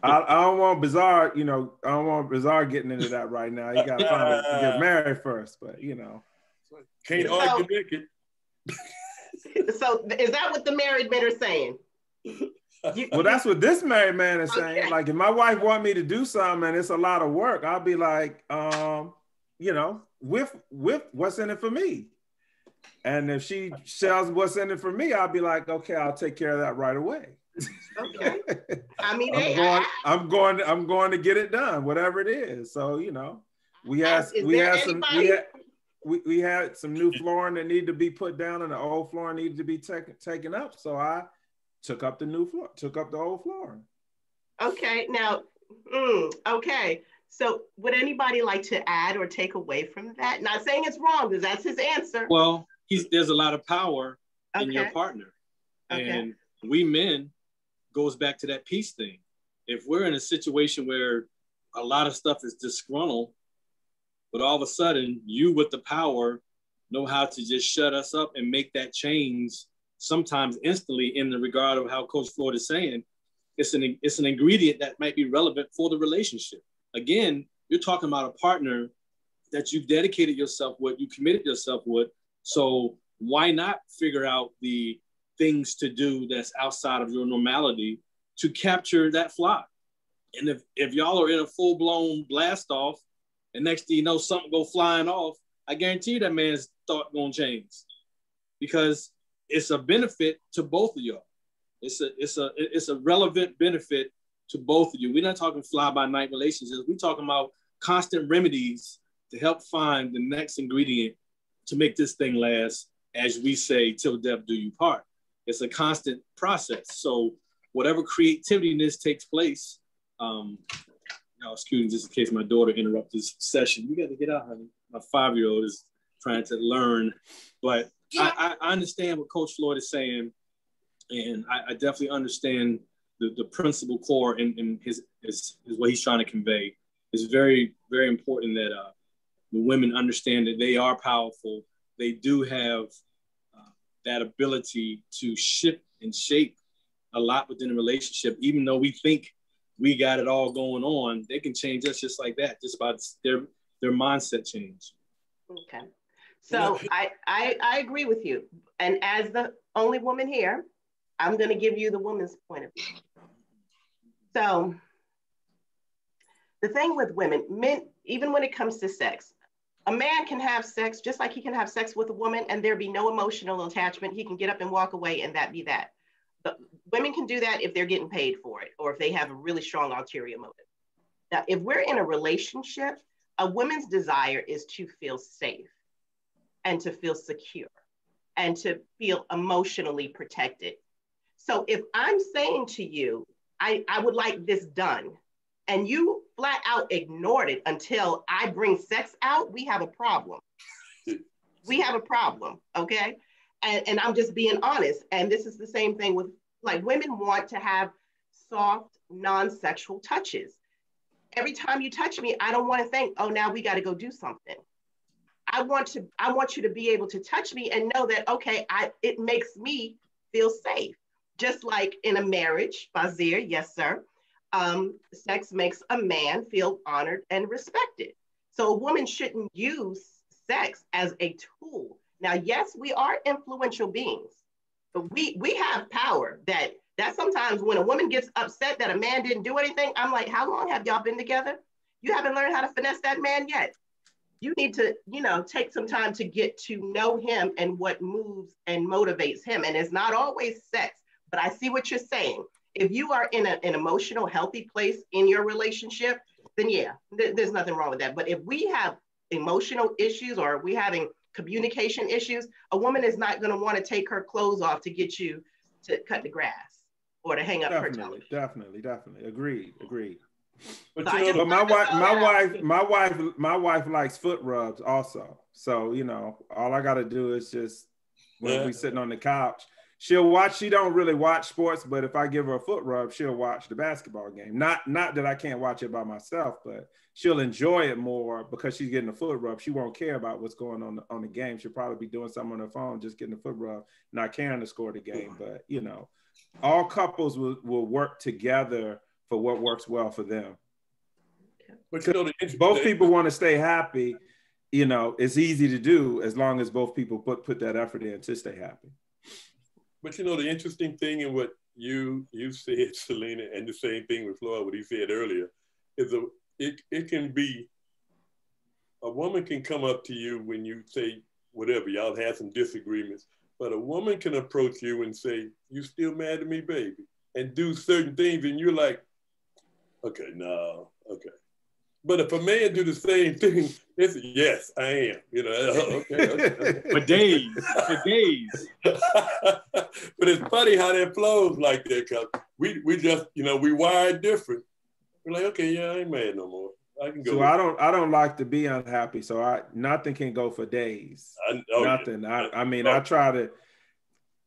Speaker 3: I don't want Basir, I don't want Basir getting into that right now. You got to get married first, but
Speaker 6: can't argue naked.
Speaker 1: So is that what the married men are saying?
Speaker 3: Well, that's what this married man is saying. Like, if my wife want me to do something and it's a lot of work, I'll be like, with what's in it for me. And if she sells what's in it for me, I'll be like, okay, I'll take care of that right away.
Speaker 1: Okay. I mean,
Speaker 3: I'm going to get it done, whatever it is. So, we had some new flooring that needed to be put down, and the old flooring needed to be taken up. So I took up the old flooring.
Speaker 1: Okay. Now, okay. So would anybody like to add or take away from that? Not saying it's wrong, because that's his answer.
Speaker 2: Well, there's a lot of power in your
Speaker 1: Okay.
Speaker 2: partner.
Speaker 1: Okay.
Speaker 2: And we men, goes back to that peace thing. If we're in a situation where a lot of stuff is disgruntled, but all of a sudden you with the power know how to just shut us up and make that change sometimes instantly, in the regard of how Coach Floyd is saying, it's an ingredient that might be relevant for the relationship. Again, you're talking about a partner that you've dedicated yourself with, you committed yourself with. So why not figure out the things to do that's outside of your normality to capture that fly? And if y'all are in a full-blown blast off, and next thing you know, something go flying off, I guarantee you that man's thought gonna change, because it's a benefit to both of y'all. It's a relevant benefit to both of you. We're not talking fly-by-night relationships. We're talking about constant remedies to help find the next ingredient to make this thing last, as we say, till death do you part. It's a constant process. So whatever creativeness takes place, excuse me, just in case my daughter interrupts this session. You got to get out, honey. My 5-year-old is trying to learn, but I understand what Coach Floyd is saying, and I definitely understand the principal core in his what he's trying to convey. It's very, very important that the women understand that they are powerful. They do have that ability to shift and shape a lot within a relationship. Even though we think we got it all going on, they can change us just like that, just by their mindset change.
Speaker 1: Okay. So I agree with you. And as the only woman here, I'm going to give you the woman's point of view. So the thing with women, men, even when it comes to sex, a man can have sex just like he can have sex with a woman and there be no emotional attachment. He can get up and walk away and that be that. But women can do that if they're getting paid for it or if they have a really strong ulterior motive. Now, if we're in a relationship, a woman's desire is to feel safe and to feel secure and to feel emotionally protected. So if I'm saying to you, I would like this done, and you flat out ignored it until I bring sex out, we have a problem. We have a problem, okay? And I'm just being honest. And this is the same thing with, like, women want to have soft, non-sexual touches. Every time you touch me, I don't want to think, oh, now we got to go do something. I want you to be able to touch me and know that, okay, it makes me feel safe. Just like in a marriage, Basir, yes, sir. Sex makes a man feel honored and respected. So a woman shouldn't use sex as a tool. Now, yes, we are influential beings, but we have power that sometimes when a woman gets upset that a man didn't do anything, I'm like, how long have y'all been together? You haven't learned how to finesse that man yet. You need to, take some time to get to know him and what moves and motivates him. And it's not always sex, but I see what you're saying. If you are in an emotional, healthy place in your relationship, then yeah, there's nothing wrong with that. But if we have emotional issues or we having communication issues, a woman is not going to want to take her clothes off to get you to cut the grass or to hang up her television.
Speaker 3: Definitely. Agreed.
Speaker 6: But,
Speaker 3: But my wife likes foot rubs also. So, all I got to do is just, when we sitting on the couch, she don't really watch sports, but if I give her a foot rub, she'll watch the basketball game. Not that I can't watch it by myself, but she'll enjoy it more because she's getting a foot rub. She won't care about what's going on the game. She'll probably be doing something on her phone, just getting a foot rub, not caring to score the game. But, all couples will work together for what works well for them.
Speaker 6: But
Speaker 3: both people want to stay happy, it's easy to do as long as both people put that effort in to stay happy.
Speaker 6: But the interesting thing in what you said, Selena, and the same thing with Floyd, what he said earlier, is it can be, a woman can come up to you when you say whatever, y'all had some disagreements, but a woman can approach you and say, you still mad at me, baby? And do certain things, and you're like, okay, no, okay. But if a man do the same thing, it's yes, I am. Okay.
Speaker 2: For days.
Speaker 6: But it's funny how that flows like that, because we just, we wired different. We're like, okay, yeah, I ain't mad no more. I can go.
Speaker 3: So I don't like to be unhappy. So nothing can go for days. Nothing. Yeah. I mean, I try to,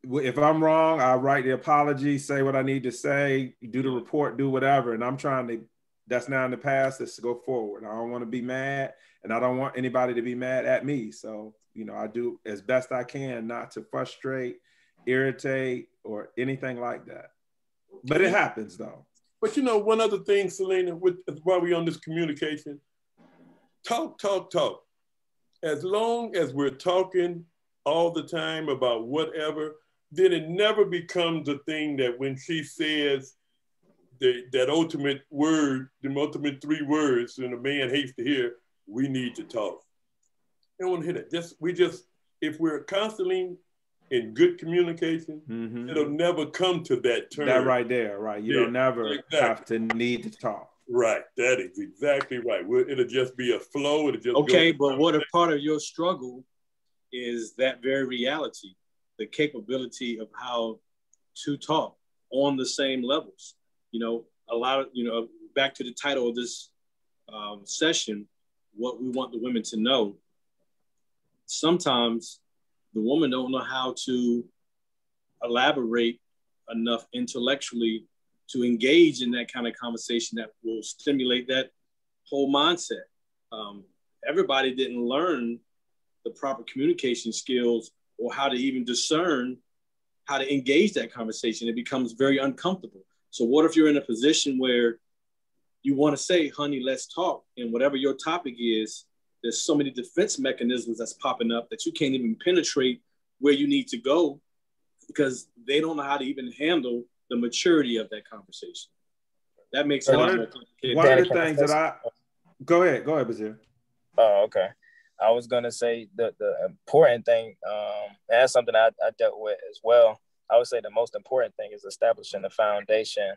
Speaker 3: if I'm wrong, I write the apology, say what I need to say, do the report, do whatever. And I'm trying to, that's now in the past, let's go forward. I don't want to be mad, and I don't want anybody to be mad at me. So, you know, I do as best I can not to frustrate, irritate, or anything like that. But it happens though.
Speaker 6: But you know, one other thing, Selena, while we're on this communication, talk. As long as we're talking all the time about whatever, then it never becomes a thing that when she says that ultimate word, the ultimate 3 words, and a man hates to hear, we need to talk. I don't want to hear that. If we're constantly in good communication, it'll never come to that term.
Speaker 3: That right there, right? You don't never have to need to talk.
Speaker 6: Right, that is exactly right. It'll just be a flow. It'll just
Speaker 2: okay, but what a part of your struggle is that very reality, the capability of how to talk on the same levels. You know, a lot of, you know, back to the title of this session, what we want the women to know. Sometimes the woman don't know how to elaborate enough intellectually to engage in that kind of conversation that will stimulate that whole mindset. Everybody didn't learn the proper communication skills or how to even discern how to engage that conversation. It becomes very uncomfortable. So what if you're in a position where you want to say, honey, let's talk, and whatever your topic is, there's so many defense mechanisms that's popping up that you can't even penetrate where you need to go because they don't know how to even handle the maturity of that conversation. That makes it a lot more complicated.
Speaker 3: One of the things that go ahead, Basir.
Speaker 4: Oh, okay. I was gonna say the important thing, and that's something I dealt with as well. I would say the most important thing is establishing the foundation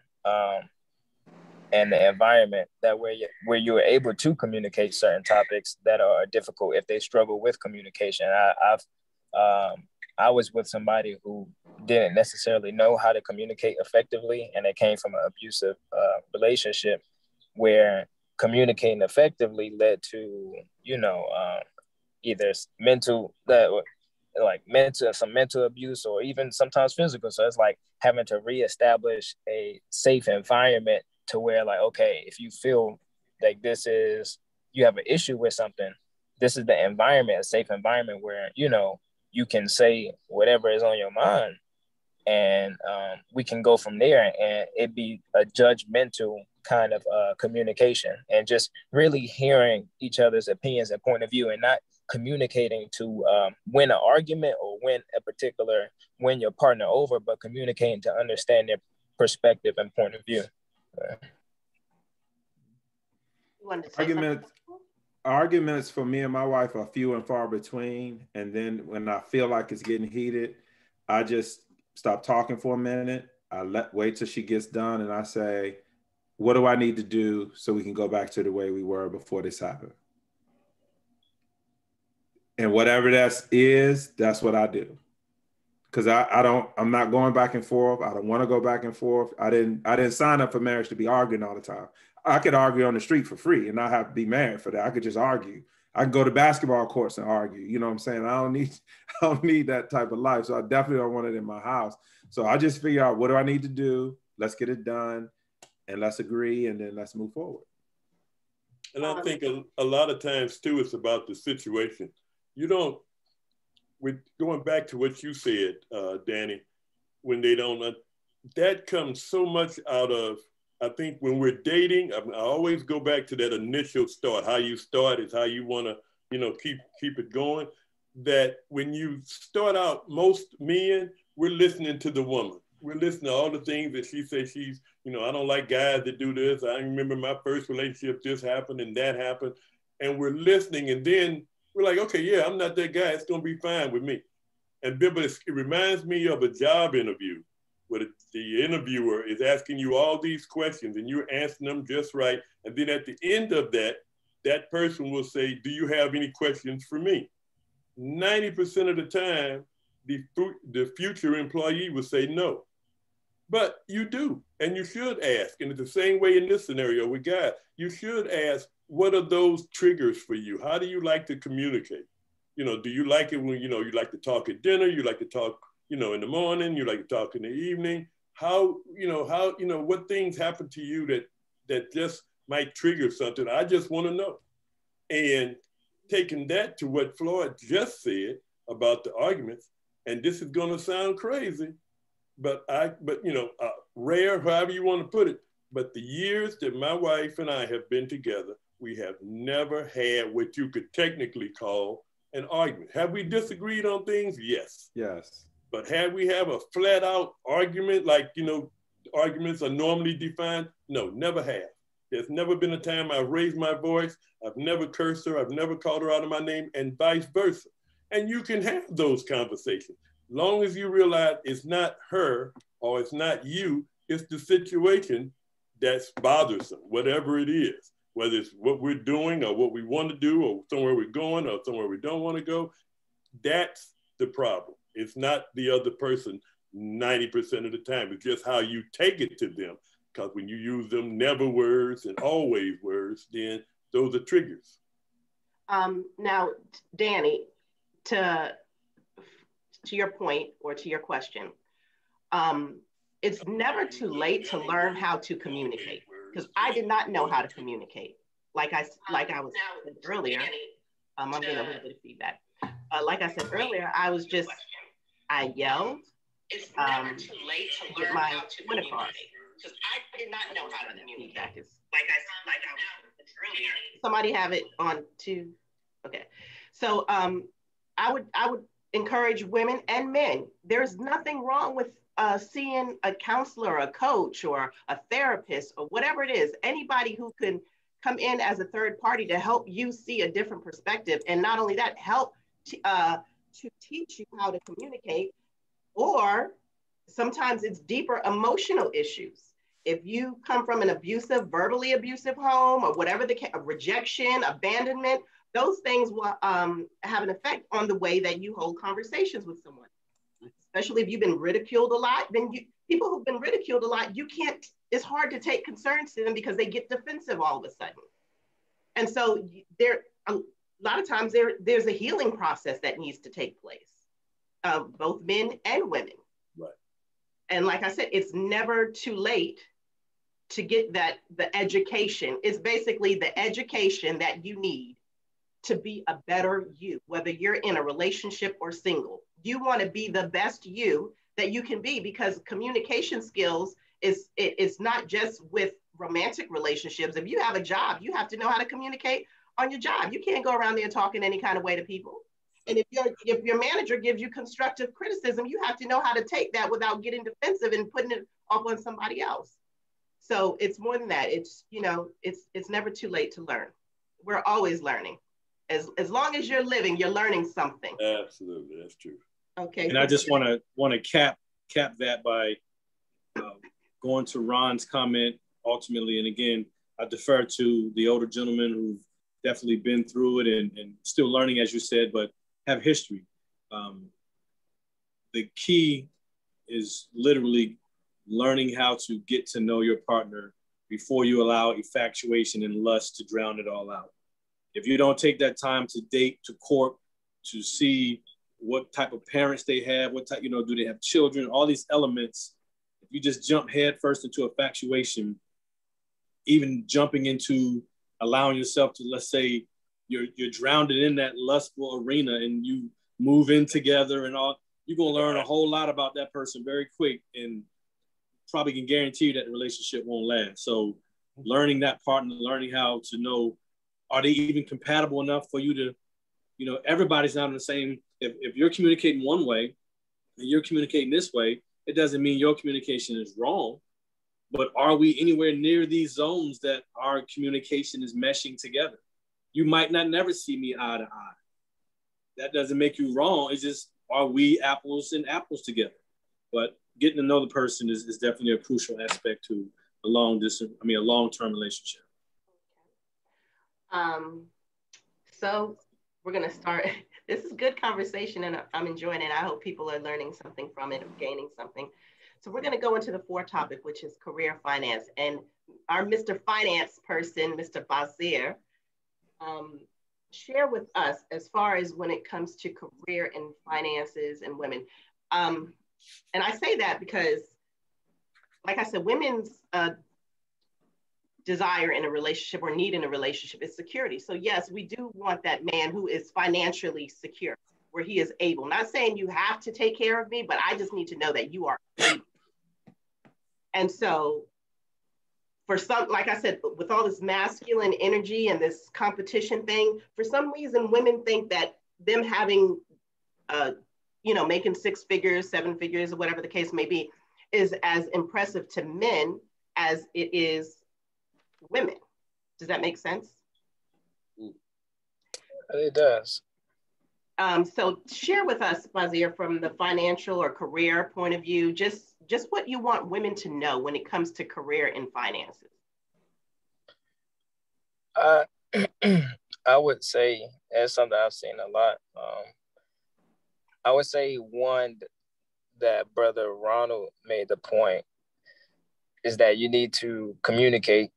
Speaker 4: and the environment that where you're able to communicate certain topics that are difficult if they struggle with communication. I was with somebody who didn't necessarily know how to communicate effectively, and it came from an abusive relationship where communicating effectively led to, you know, either some mental abuse or even sometimes physical. So it's like having to reestablish a safe environment to where, like, okay, if you feel like you have an issue with something, this is the environment, a safe environment where, you know, you can say whatever is on your mind, and we can go from there, and it be a judgmental kind of communication, and just really hearing each other's opinions and point of view, and not communicating to win an argument or win your partner over, but communicating to understand their perspective and point of view.
Speaker 3: Arguments for me and my wife are few and far between. And then when I feel like it's getting heated, I just stop talking for a minute. Wait till she gets done, and I say, what do I need to do so we can go back to the way we were before this happened? And whatever that's what I do. Because I'm not going back and forth. I don't want to go back and forth. I didn't sign up for marriage to be arguing all the time. I could argue on the street for free and not have to be married for that. I could just argue. I can go to basketball courts and argue. You know what I'm saying? I don't need that type of life. So I definitely don't want it in my house. So I just figure out, what do I need to do? Let's get it done, and let's agree, and then let's move forward.
Speaker 6: And I think a lot of times too, it's about the situation. With going back to what you said, Danny, when they don't, that comes so much out of, I think when we're dating, I always go back to that initial start. How you start is how you want to, you know, keep it going. That when you start out, most men, we're listening to the woman. We're listening to all the things that she says. She's, you know, I don't like guys that do this. I remember my first relationship, this happened and that happened. And we're listening, and then we're like, okay, yeah, I'm not that guy. It's going to be fine with me. And but it reminds me of a job interview where the interviewer is asking you all these questions and you're answering them just right. And then at the end of that person will say, do you have any questions for me? 90% of the time, the future employee will say no. But you do, and you should ask. And it's the same way in this scenario with guys. You should ask, what are those triggers for you? How do you like to communicate? You know, do you like it when, you know, you like to talk at dinner, you like to talk, you know, in the morning, you like to talk in the evening? How, what things happen to you that just might trigger something? I just want to know. And taking that to what Floyd just said about the arguments, and this is going to sound crazy, but rare, however you want to put it, but the years that my wife and I have been together, we have never had what you could technically call an argument. Have we disagreed on things? Yes.
Speaker 3: Yes.
Speaker 6: But have we have a flat out argument like, arguments are normally defined? No, never have. There's never been a time I've raised my voice. I've never cursed her. I've never called her out of my name, and vice versa. And you can have those conversations. Long as you realize it's not her or it's not you, it's the situation that's bothersome, whatever it is, whether it's what we're doing or what we want to do or somewhere we're going or somewhere we don't want to go. That's the problem. It's not the other person 90% of the time. It's just how you take it to them. Because when you use them never words and always words, then those are triggers.
Speaker 1: Now, Danny, to your point or to your question, it's never too late to learn how to communicate, because I did not know how to communicate. Like I was said earlier, I'm getting a little bit of feedback. Like I said earlier, I yelled. It's never too late to learn how to communicate, because I did not know how to communicate. Like I was earlier. Somebody have it on too. Okay, so I would encourage women and men. There's nothing wrong with seeing a counselor, a coach, or a therapist, or whatever it is. Anybody who can come in as a third party to help you see a different perspective, and not only that, help to teach you how to communicate. Or sometimes it's deeper emotional issues. If you come from an abusive, verbally abusive home, or whatever rejection, abandonment, those things will have an effect on the way that you hold conversations with someone. Especially if you've been ridiculed a lot, then people who've been ridiculed a lot, it's hard to take concerns to them because they get defensive all of a sudden. And so a lot of times there's a healing process that needs to take place, both men and women.
Speaker 6: Right.
Speaker 1: And like I said, it's never too late to get the education. It's basically the education that you need to be a better you, whether you're in a relationship or single. You want to be the best you that you can be, because communication skills it's not just with romantic relationships. If you have a job, you have to know how to communicate on your job. You can't go around there talking any kind of way to people. And if your manager gives you constructive criticism, you have to know how to take that without getting defensive and putting it off on somebody else. So it's more than that. It's never too late to learn. We're always learning. As long as you're living, you're learning something.
Speaker 6: Absolutely, that's true.
Speaker 1: Okay.
Speaker 2: And I just want to cap that by going to Ron's comment ultimately. And again, I defer to the older gentlemen who've definitely been through it and still learning, as you said, but have history. The key is literally learning how to get to know your partner before you allow infatuation and lust to drown it all out. If you don't take that time to date, to court, to see what type of parents they have, what type, do they have children, all these elements, if you just jump head first into infatuation, even jumping into allowing yourself to, let's say, you're drowned in that lustful arena and you move in together and all, you're going to learn a whole lot about that person very quick, and probably can guarantee you that the relationship won't last. So learning that partner, learning how to know, are they even compatible enough for you to, everybody's not in the same, if you're communicating one way and you're communicating this way, it doesn't mean your communication is wrong, but are we anywhere near these zones that our communication is meshing together? You might not never see me eye to eye. That doesn't make you wrong. It's just, are we apples and apples together? But getting to know the person is definitely a crucial aspect to a long-term relationship.
Speaker 1: So we're going to start. This is good conversation and I'm enjoying it. I hope people are learning something from it or gaining something. So we're going to go into the fourth topic, which is career finance. And our Mr. Finance person, Mr. Basir, share with us as far as when it comes to career and finances and women. And I say that because, like I said, women's desire in a relationship or need in a relationship is security. So yes, we do want that man who is financially secure, where he is able. Not saying you have to take care of me, but I just need to know that you are able. And so for some, like I said, with all this masculine energy and this competition thing, for some reason, women think that them having, making 6 figures, 7 figures, or whatever the case may be, is as impressive to men as it is women. Does that make sense?
Speaker 4: It does.
Speaker 1: So share with us, Basir, from the financial or career point of view, just what you want women to know when it comes to career and finances.
Speaker 4: I would say, that's something I've seen a lot. I would say one that Brother Ronald made the point is that you need to communicate,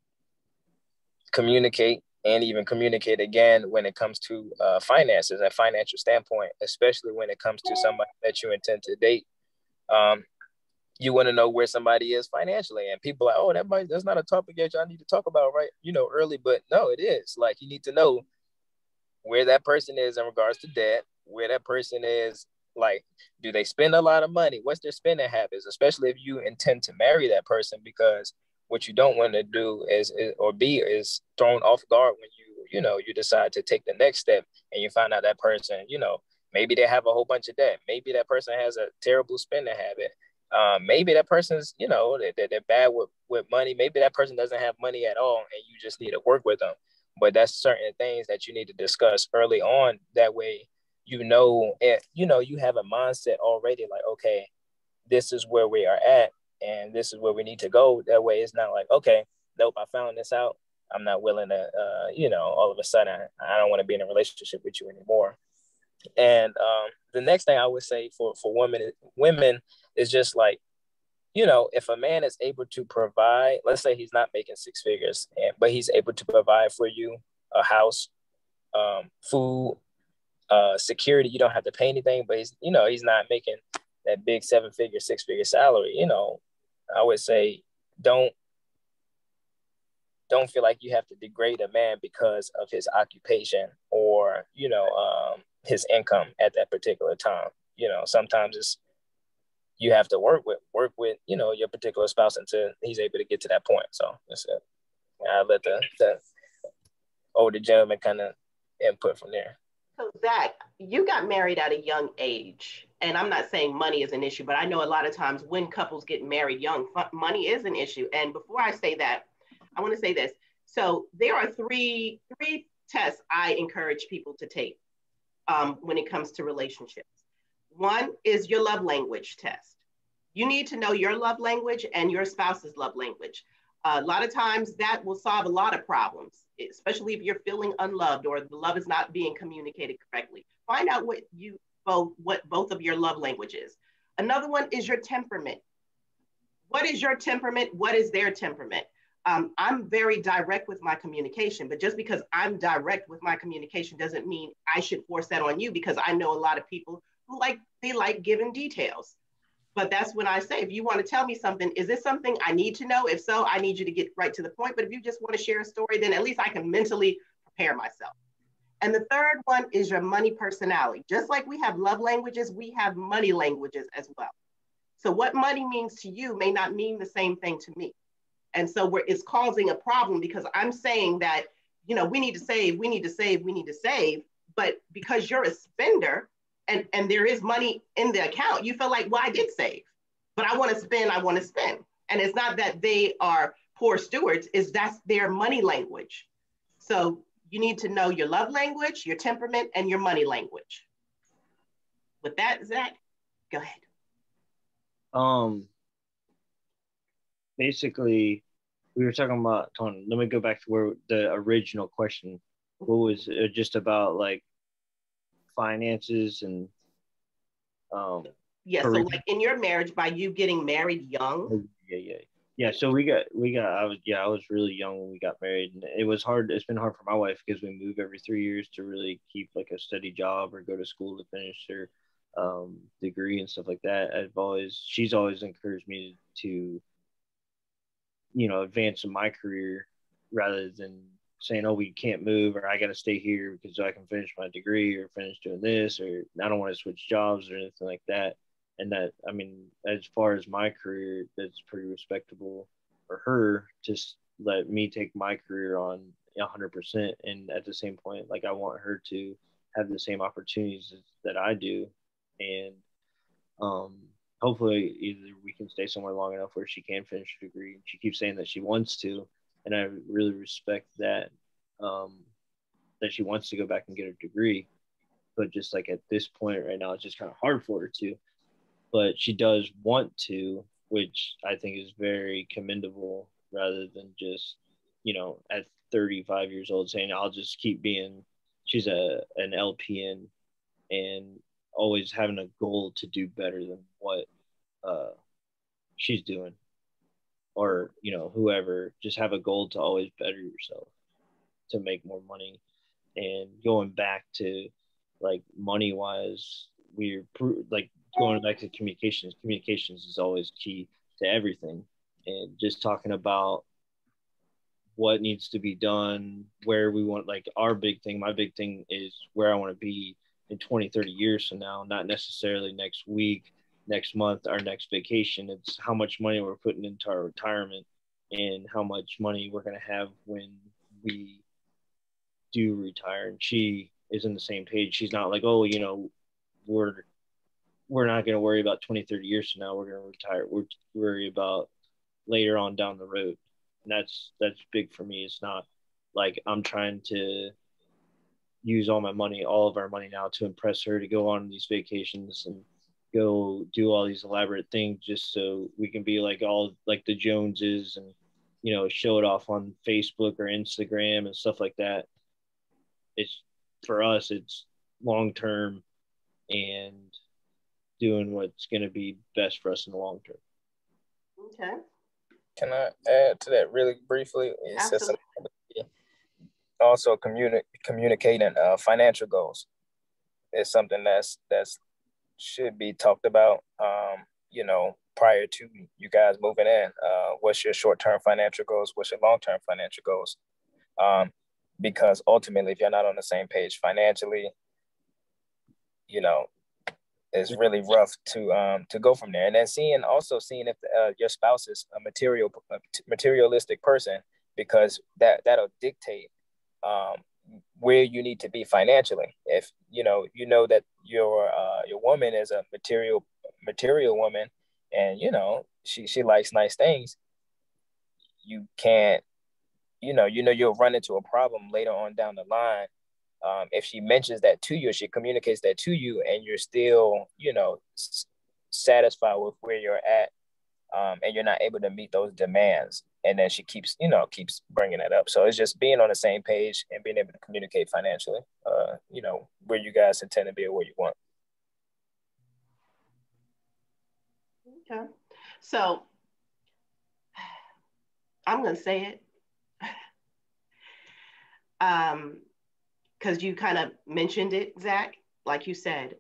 Speaker 4: and even communicate again when it comes to finances and financial standpoint, especially when it comes to somebody that you intend to date. You want to know where somebody is financially, and people are like, oh, that's not a topic that y'all need to talk about, right? Early, but no, it is. Like, you need to know where that person is in regards to debt, where that person is, like, do they spend a lot of money? What's their spending habits, especially if you intend to marry that person, because what you don't want to do is thrown off guard when you decide to take the next step and you find out that person, maybe they have a whole bunch of debt. Maybe that person has a terrible spending habit. Maybe that person's, they're bad with money. Maybe that person doesn't have money at all and you just need to work with them. But that's certain things that you need to discuss early on. That way, you have a mindset already, like, okay, this is where we are at and this is where we need to go. That way it's not like, okay, nope, I found this out. I'm not willing to, all of a sudden, I don't want to be in a relationship with you anymore. And the next thing I would say for women is just like, if a man is able to provide, let's say he's not making 6 figures, but he's able to provide for you a house, food, security. You don't have to pay anything, but he's not making that big 7-figure, 6-figure salary. I would say don't feel like you have to degrade a man because of his occupation or his income at that particular time. Sometimes you have to work with your particular spouse until he's able to get to that point. So that's it. I let the older gentleman kind of input from there.
Speaker 1: So Zach, you got married at a young age, and I'm not saying money is an issue, but I know a lot of times when couples get married young, money is an issue. And before I say that, I want to say this. So there are three tests I encourage people to take when it comes to relationships. One is your love language test. You need to know your love language and your spouse's love language. A lot of times that will solve a lot of problems, especially if you're feeling unloved or the love is not being communicated correctly. Find out what both of your love language is. Another one is your temperament. What is your temperament? What is their temperament? I'm very direct with my communication, but just because I'm direct with my communication doesn't mean I should force that on you, because I know a lot of people who like giving details. But that's when I say, if you want to tell me something, is this something I need to know? If so, I need you to get right to the point. But if you just want to share a story, then at least I can mentally prepare myself. And the third one is your money personality. Just like we have love languages, we have money languages as well. So what money means to you may not mean the same thing to me. And so it's causing a problem, because I'm saying that, we need to save. But because you're a spender, and there is money in the account, you feel like, well, I did save, but I want to spend. And it's not that they are poor stewards, that's their money language. So you need to know your love language, your temperament, and your money language. With that, Zach, go ahead.
Speaker 5: Basically, we were talking about, let me go back to where the original question, what was it, just about like finances and
Speaker 1: yeah, career. So like in your marriage, by you getting married young,
Speaker 5: Yeah, so I was really young when we got married, and it was hard. It's been hard for my wife because we move every 3 years to really keep like a steady job or go to school to finish her degree and stuff like that. She's always encouraged me to, advance in my career rather than saying, oh, we can't move or I got to stay here because I can finish my degree or finish doing this, or I don't want to switch jobs or anything like that. And that, I mean, as far as my career, that's pretty respectable for her to let me take my career on 100%. And at the same point, like I want her to have the same opportunities that I do. And hopefully either we can stay somewhere long enough where she can finish her degree. She keeps saying that she wants to, and I really respect that, that she wants to go back and get her degree. But just like at this point right now, it's just kind of hard for her to. But she does want to, which I think is very commendable, rather than just, at 35 years old saying, I'll just keep being, she's an LPN and always having a goal to do better than what she's doing, or whoever, just have a goal to always better yourself, to make more money. And going back to like money wise, we're like going back to communications is always key to everything. And just talking about what needs to be done, where we want, like my big thing is where I want to be in 20-30 years from now, not necessarily next week, next month, our next vacation. It's how much money we're putting into our retirement and how much money we're going to have when we do retire. And she is in the same page. She's not like, oh, we're not going to worry about 20-30 years from now, we're going to retire. We're worry about later on down the road. And that's big for me. It's not like I'm trying to use all of our money now to impress her to go on these vacations and go do all these elaborate things just so we can be like all like the Joneses and, show it off on Facebook or Instagram and stuff like that. It's, for us, it's long-term and doing what's going to be best for us in the long term.
Speaker 1: Okay.
Speaker 4: Can I add to that really briefly?
Speaker 1: Absolutely.
Speaker 4: Also communicating financial goals is something that's should be talked about, prior to you guys moving in. What's your short-term financial goals? What's your long-term financial goals? Because ultimately, if you're not on the same page financially, it's really rough to go from there. And then seeing if your spouse is a materialistic person, because that'll dictate where you need to be financially. If you know that your woman is a material woman, and she likes nice things, you can't, you'll run into a problem later on down the line. If she mentions that to you, she communicates that to you, and you're still, satisfied with where you're at, and you're not able to meet those demands. And then she keeps bringing it up. So it's just being on the same page and being able to communicate financially, where you guys intend to be or where you want.
Speaker 1: Okay. So I'm going to say it. Because you kind of mentioned it, Zach, like you said,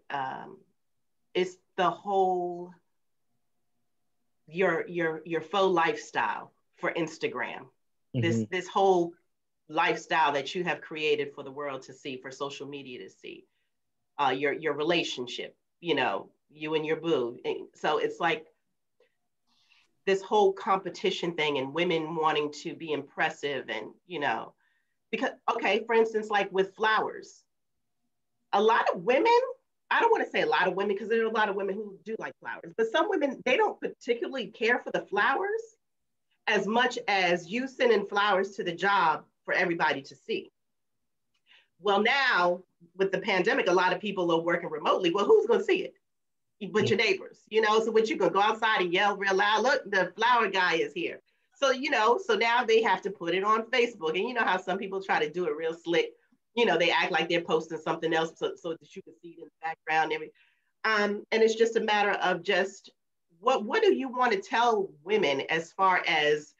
Speaker 1: it's the whole, your faux lifestyle for Instagram. Mm-hmm. This whole lifestyle that you have created for the world to see, for social media to see, your relationship, you and your boo. And so it's like this whole competition thing, and women wanting to be impressive, and because, okay, for instance, like with flowers, a lot of women, I don't want to say a lot of women because there are a lot of women who do like flowers, but some women, they don't particularly care for the flowers as much as you sending flowers to the job for everybody to see. Well, now with the pandemic, a lot of people are working remotely. Well, who's going to see it? But your neighbors, so what, you going to go outside and yell real loud, look, the flower guy is here. So, so now they have to put it on Facebook. And you know how some people try to do it real slick. They act like they're posting something else so that you can see it in the background. And it's just a matter of just what do you want to tell women as far as,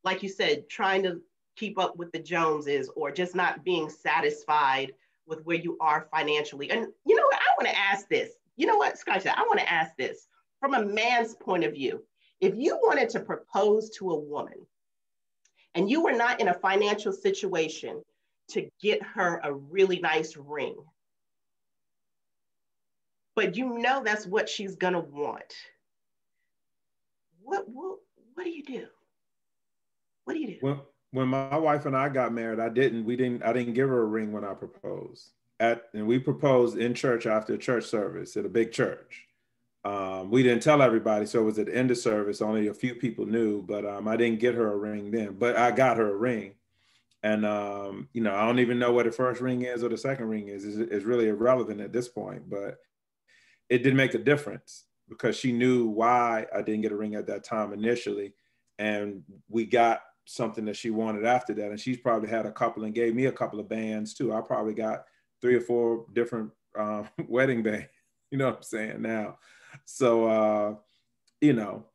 Speaker 1: like you said, trying to keep up with the Joneses or just not being satisfied with where you are financially? And you know what, I want to ask this. You know what, Scott said, I want to ask this from a man's point of view. If you wanted to propose to a woman and you were not in a financial situation to get her a really nice ring, but you know that's what she's gonna want, what do you do? What do you do?
Speaker 3: Well, when my wife and I got married, I didn't give her a ring when I proposed. And we proposed in church after a church service at a big church. We didn't tell everybody, so it was at the end of service. Only a few people knew, but I didn't get her a ring then. But I got her a ring, and you know, I don't even know what the first ring is or the second ring is. It's really irrelevant at this point. But it did make a difference because she knew why I didn't get a ring at that time initially, and we got something that she wanted after that. And she's probably had a couple and gave me a couple of bands too. I probably got 3 or 4 different wedding bands. You know what I'm saying now? So, you know,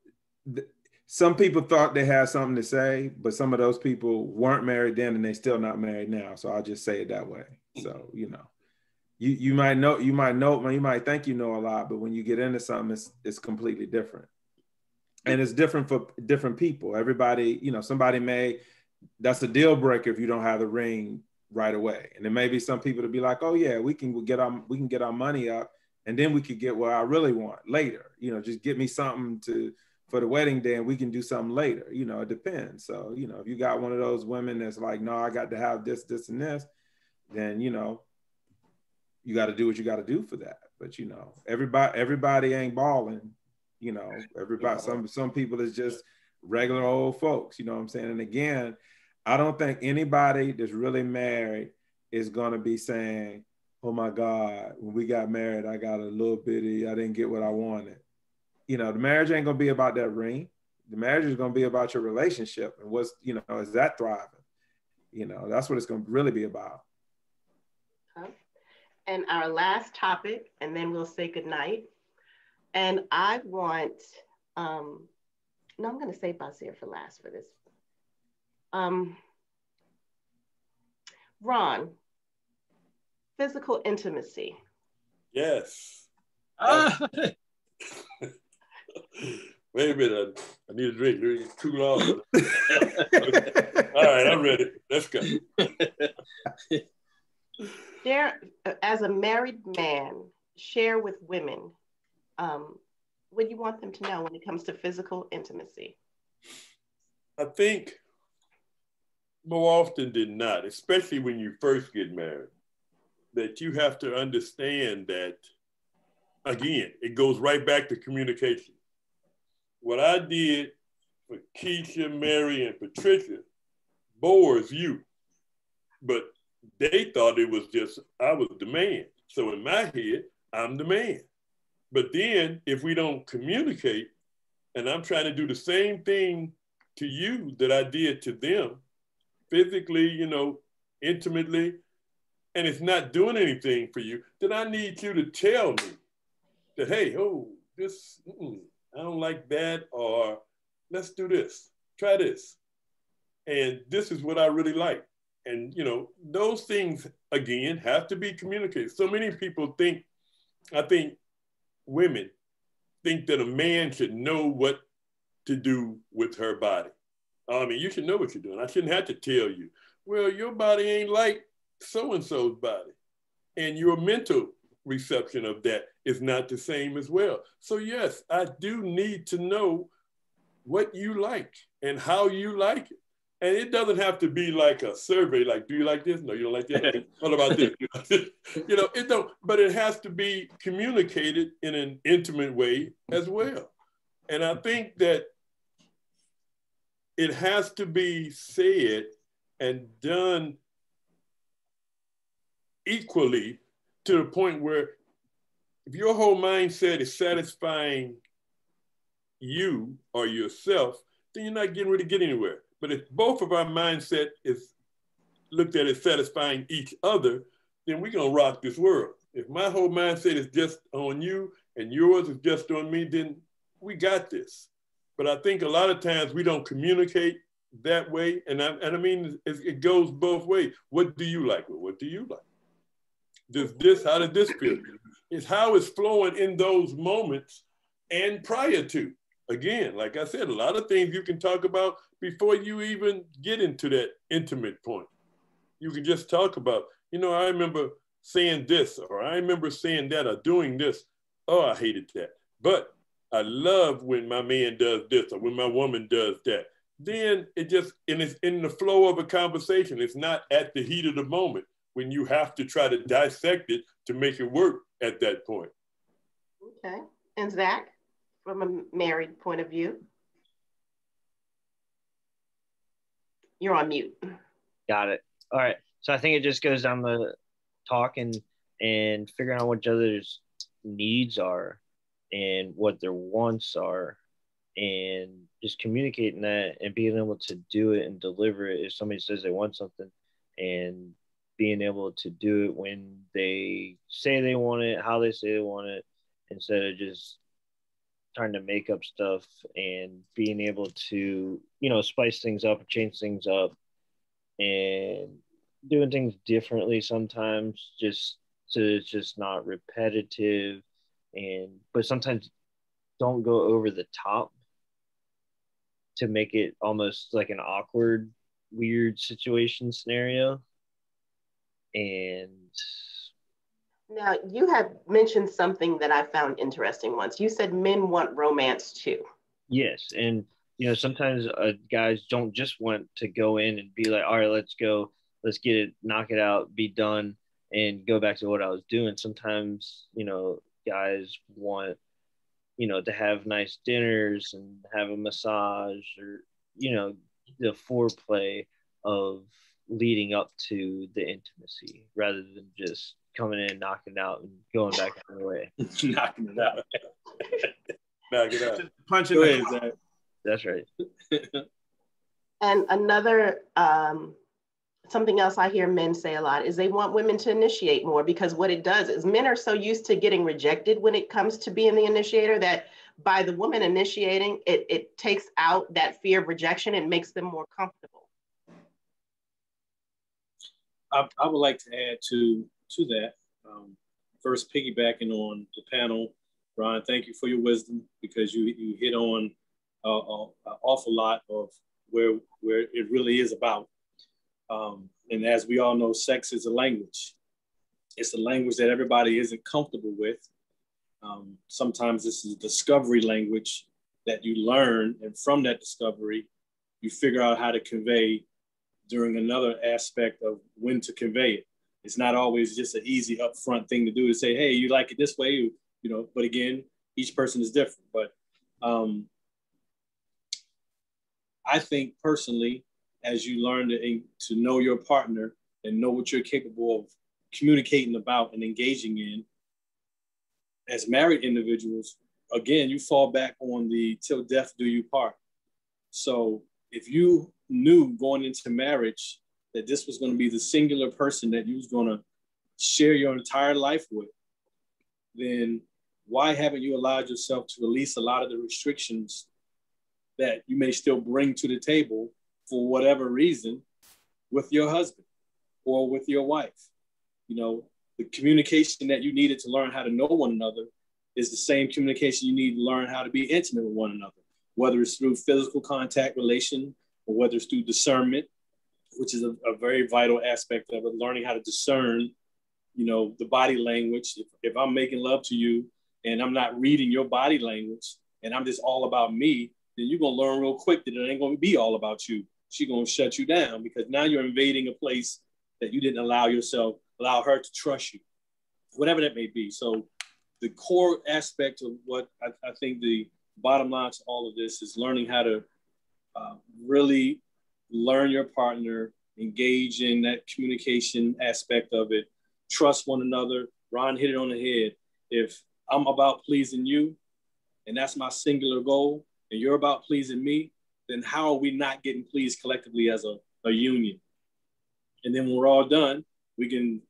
Speaker 3: some people thought they had something to say, but some of those people weren't married then and they still not married now. So I'll just say it that way. So, you know, you might think you know a lot, but when you get into something, it's completely different. And it's different for different people. Everybody, you know, that's a deal breaker if you don't have the ring right away. And there may be some people to be like, oh yeah, we can get our money up, and then we could get what I really want later. You know, just get me something for the wedding day and we can do something later. You know, it depends. So, you know, if you got one of those women that's like, no, I got to have this, this, and this, then, you know, you got to do what you got to do for that. But, you know, everybody ain't balling, you know, everybody, some people is just regular old folks, you know what I'm saying? And again, I don't think anybody that's really married is going to be saying, oh my God, when we got married, I got a little bitty, I didn't get what I wanted. You know, the marriage ain't going to be about that ring. The marriage is going to be about your relationship and what's, you know, is that thriving? You know, that's what it's going to really be about.
Speaker 1: And our last topic, and then we'll say goodnight. And I want, no, I'm going to say Basir for last for this. Ron, physical intimacy.
Speaker 6: Yes. Wait a minute, I need a drink. It's too long. All right, I'm ready. Let's go.
Speaker 1: Share, as a married man, share with women what you want them to know when it comes to physical intimacy.
Speaker 6: I think more often than not, especially when you first get married, that you have to understand that, again, it goes right back to communication. What I did for Keisha, Mary, and Patricia bores you, but they thought it was just, I was the man. So in my head, I'm the man. But then if we don't communicate, and I'm trying to do the same thing to you that I did to them, physically, you know, intimately, and it's not doing anything for you, then I need you to tell me that, hey, oh, this, I don't like that, or let's do this, try this. And this is what I really like. And, you know, those things, again, have to be communicated. So many people think, I think women think that a man should know what to do with her body. I mean, you should know what you're doing. I shouldn't have to tell you, well, your body ain't like so-and-so's body. And your mental reception of that is not the same as well. So yes, I do need to know what you like and how you like it. And it doesn't have to be like a survey, like, do you like this? No, you don't like that? What about this? You know, it don't, but it has to be communicated in an intimate way as well. And I think that it has to be said and done equally to the point where if your whole mindset is satisfying you or yourself, then you're not getting ready to get anywhere. But if both of our mindset is looked at as satisfying each other, then we're gonna rock this world. If my whole mindset is just on you and yours is just on me, then we got this. But I think a lot of times we don't communicate that way. And I mean, it goes both ways. What do you like? Well, what do you like? How did this feel? It's how it's flowing in those moments and prior to. Again, like I said, a lot of things you can talk about before you even get into that intimate point. You can just talk about, you know, I remember saying this, or I remember saying that, or doing this. Oh, I hated that. But I love when my man does this, or when my woman does that. Then and it's in the flow of a conversation. It's not at the heat of the moment when you have to try to dissect it to make it work at that point.
Speaker 1: Okay. And Zack, from a married point of view? You're on mute.
Speaker 5: Got it. All right. So I think it just goes down the talking and figuring out what each other's needs are and what their wants are, and just communicating that and being able to do it and deliver it if somebody says they want something, and being able to do it when they say they want it, how they say they want it, instead of just trying to make up stuff, and being able to, you know, spice things up, change things up, and doing things differently sometimes, just so it's just not repetitive, but sometimes don't go over the top to make it almost like an awkward, weird situation scenario. And
Speaker 1: now you have mentioned something that I found interesting once. You said men want romance too.
Speaker 5: Yes. And, you know, sometimes guys don't just want to go in and be like, all right, let's go, let's get it, knock it out, be done, and go back to what I was doing. Sometimes, you know, guys want, you know, to have nice dinners and have a massage, or, you know, the foreplay of leading up to the intimacy, rather than just coming in, knocking it out, and going back out of the way.
Speaker 2: Knocking it out.
Speaker 6: Knock it out.
Speaker 3: Punching the head.
Speaker 5: That's right.
Speaker 1: And another, something else I hear men say a lot is they want women to initiate more, because what it does is men are so used to getting rejected when it comes to being the initiator, that by the woman initiating, it takes out that fear of rejection and makes them more comfortable.
Speaker 2: I would like to add to that. First, piggybacking on the panel, Ron, thank you for your wisdom, because you hit on an awful lot of where it really is about. And as we all know, sex is a language. It's a language that everybody isn't comfortable with. Sometimes this is a discovery language that you learn, and from that discovery, you figure out how to convey during another aspect of when to convey it. It's not always just an easy upfront thing to do to say, hey, you like it this way, you know, but again, each person is different. But I think personally, as you learn to know your partner and know what you're capable of communicating about and engaging in, as married individuals, again, you fall back on the till death do you part. So if you knew going into marriage that this was going to be the singular person that you was going to share your entire life with, then why haven't you allowed yourself to release a lot of the restrictions that you may still bring to the table for whatever reason with your husband or with your wife? You know, the communication that you needed to learn how to know one another is the same communication you need to learn how to be intimate with one another, whether it's through physical contact relation or whether it's through discernment, which is a very vital aspect of it, learning how to discern, you know, the body language. If I'm making love to you and I'm not reading your body language and I'm just all about me, then you're going to learn real quick that it ain't going to be all about you. She's going to shut you down, because now you're invading a place that you didn't allow her to trust you, whatever that may be. So the core aspect of what I think the bottom line to all of this is learning how to really learn your partner, engage in that communication aspect of it, trust one another. Ron hit it on the head. If I'm about pleasing you and that's my singular goal, and you're about pleasing me, then how are we not getting pleased collectively as a union? And then when we're all done, we can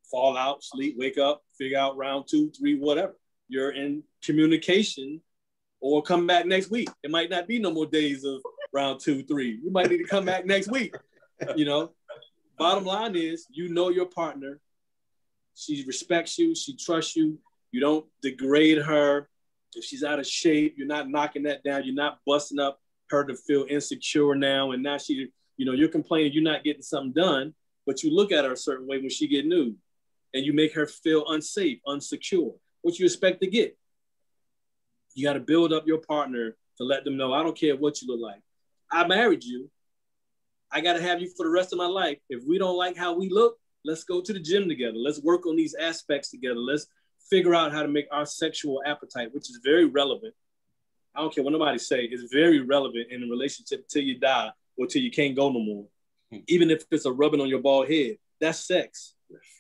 Speaker 2: fall out, sleep, wake up, figure out round 2, 3, whatever. You're in communication or come back next week. It might not be no more days of round 2, 3. You might need to come back next week. You know, bottom line is, you know your partner. She respects you. She trusts you. You don't degrade her. If she's out of shape, you're not knocking that down. You're not busting up her to feel insecure now. And now she, you know, you're complaining you're not getting something done, but you look at her a certain way when she get nude and you make her feel unsafe, unsecure. What you expect to get? You got to build up your partner to let them know, I don't care what you look like. I married you. I got to have you for the rest of my life. If we don't like how we look, let's go to the gym together. Let's work on these aspects together. Let's figure out how to make our sexual appetite, which is very relevant. I don't care what nobody say, it's very relevant in a relationship till you die or till you can't go no more. Even if it's a rubbing on your bald head, that's sex.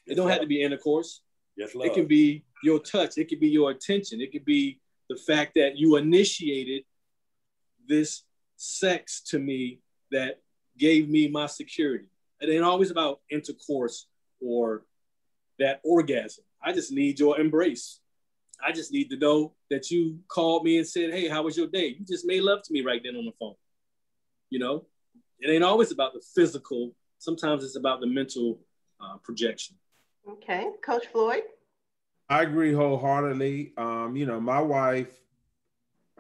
Speaker 2: It don't have to be intercourse.
Speaker 6: Yes,
Speaker 2: it can be your touch. It could be your attention. It could be the fact that you initiated this sex to me that gave me my security. It ain't always about intercourse or that orgasm. I just need your embrace. I just need to know that you called me and said, hey, how was your day? You just made love to me right then on the phone. You know, it ain't always about the physical. Sometimes it's about the mental projection.
Speaker 1: Okay, Coach Floyd.
Speaker 3: I agree wholeheartedly. You know, my wife,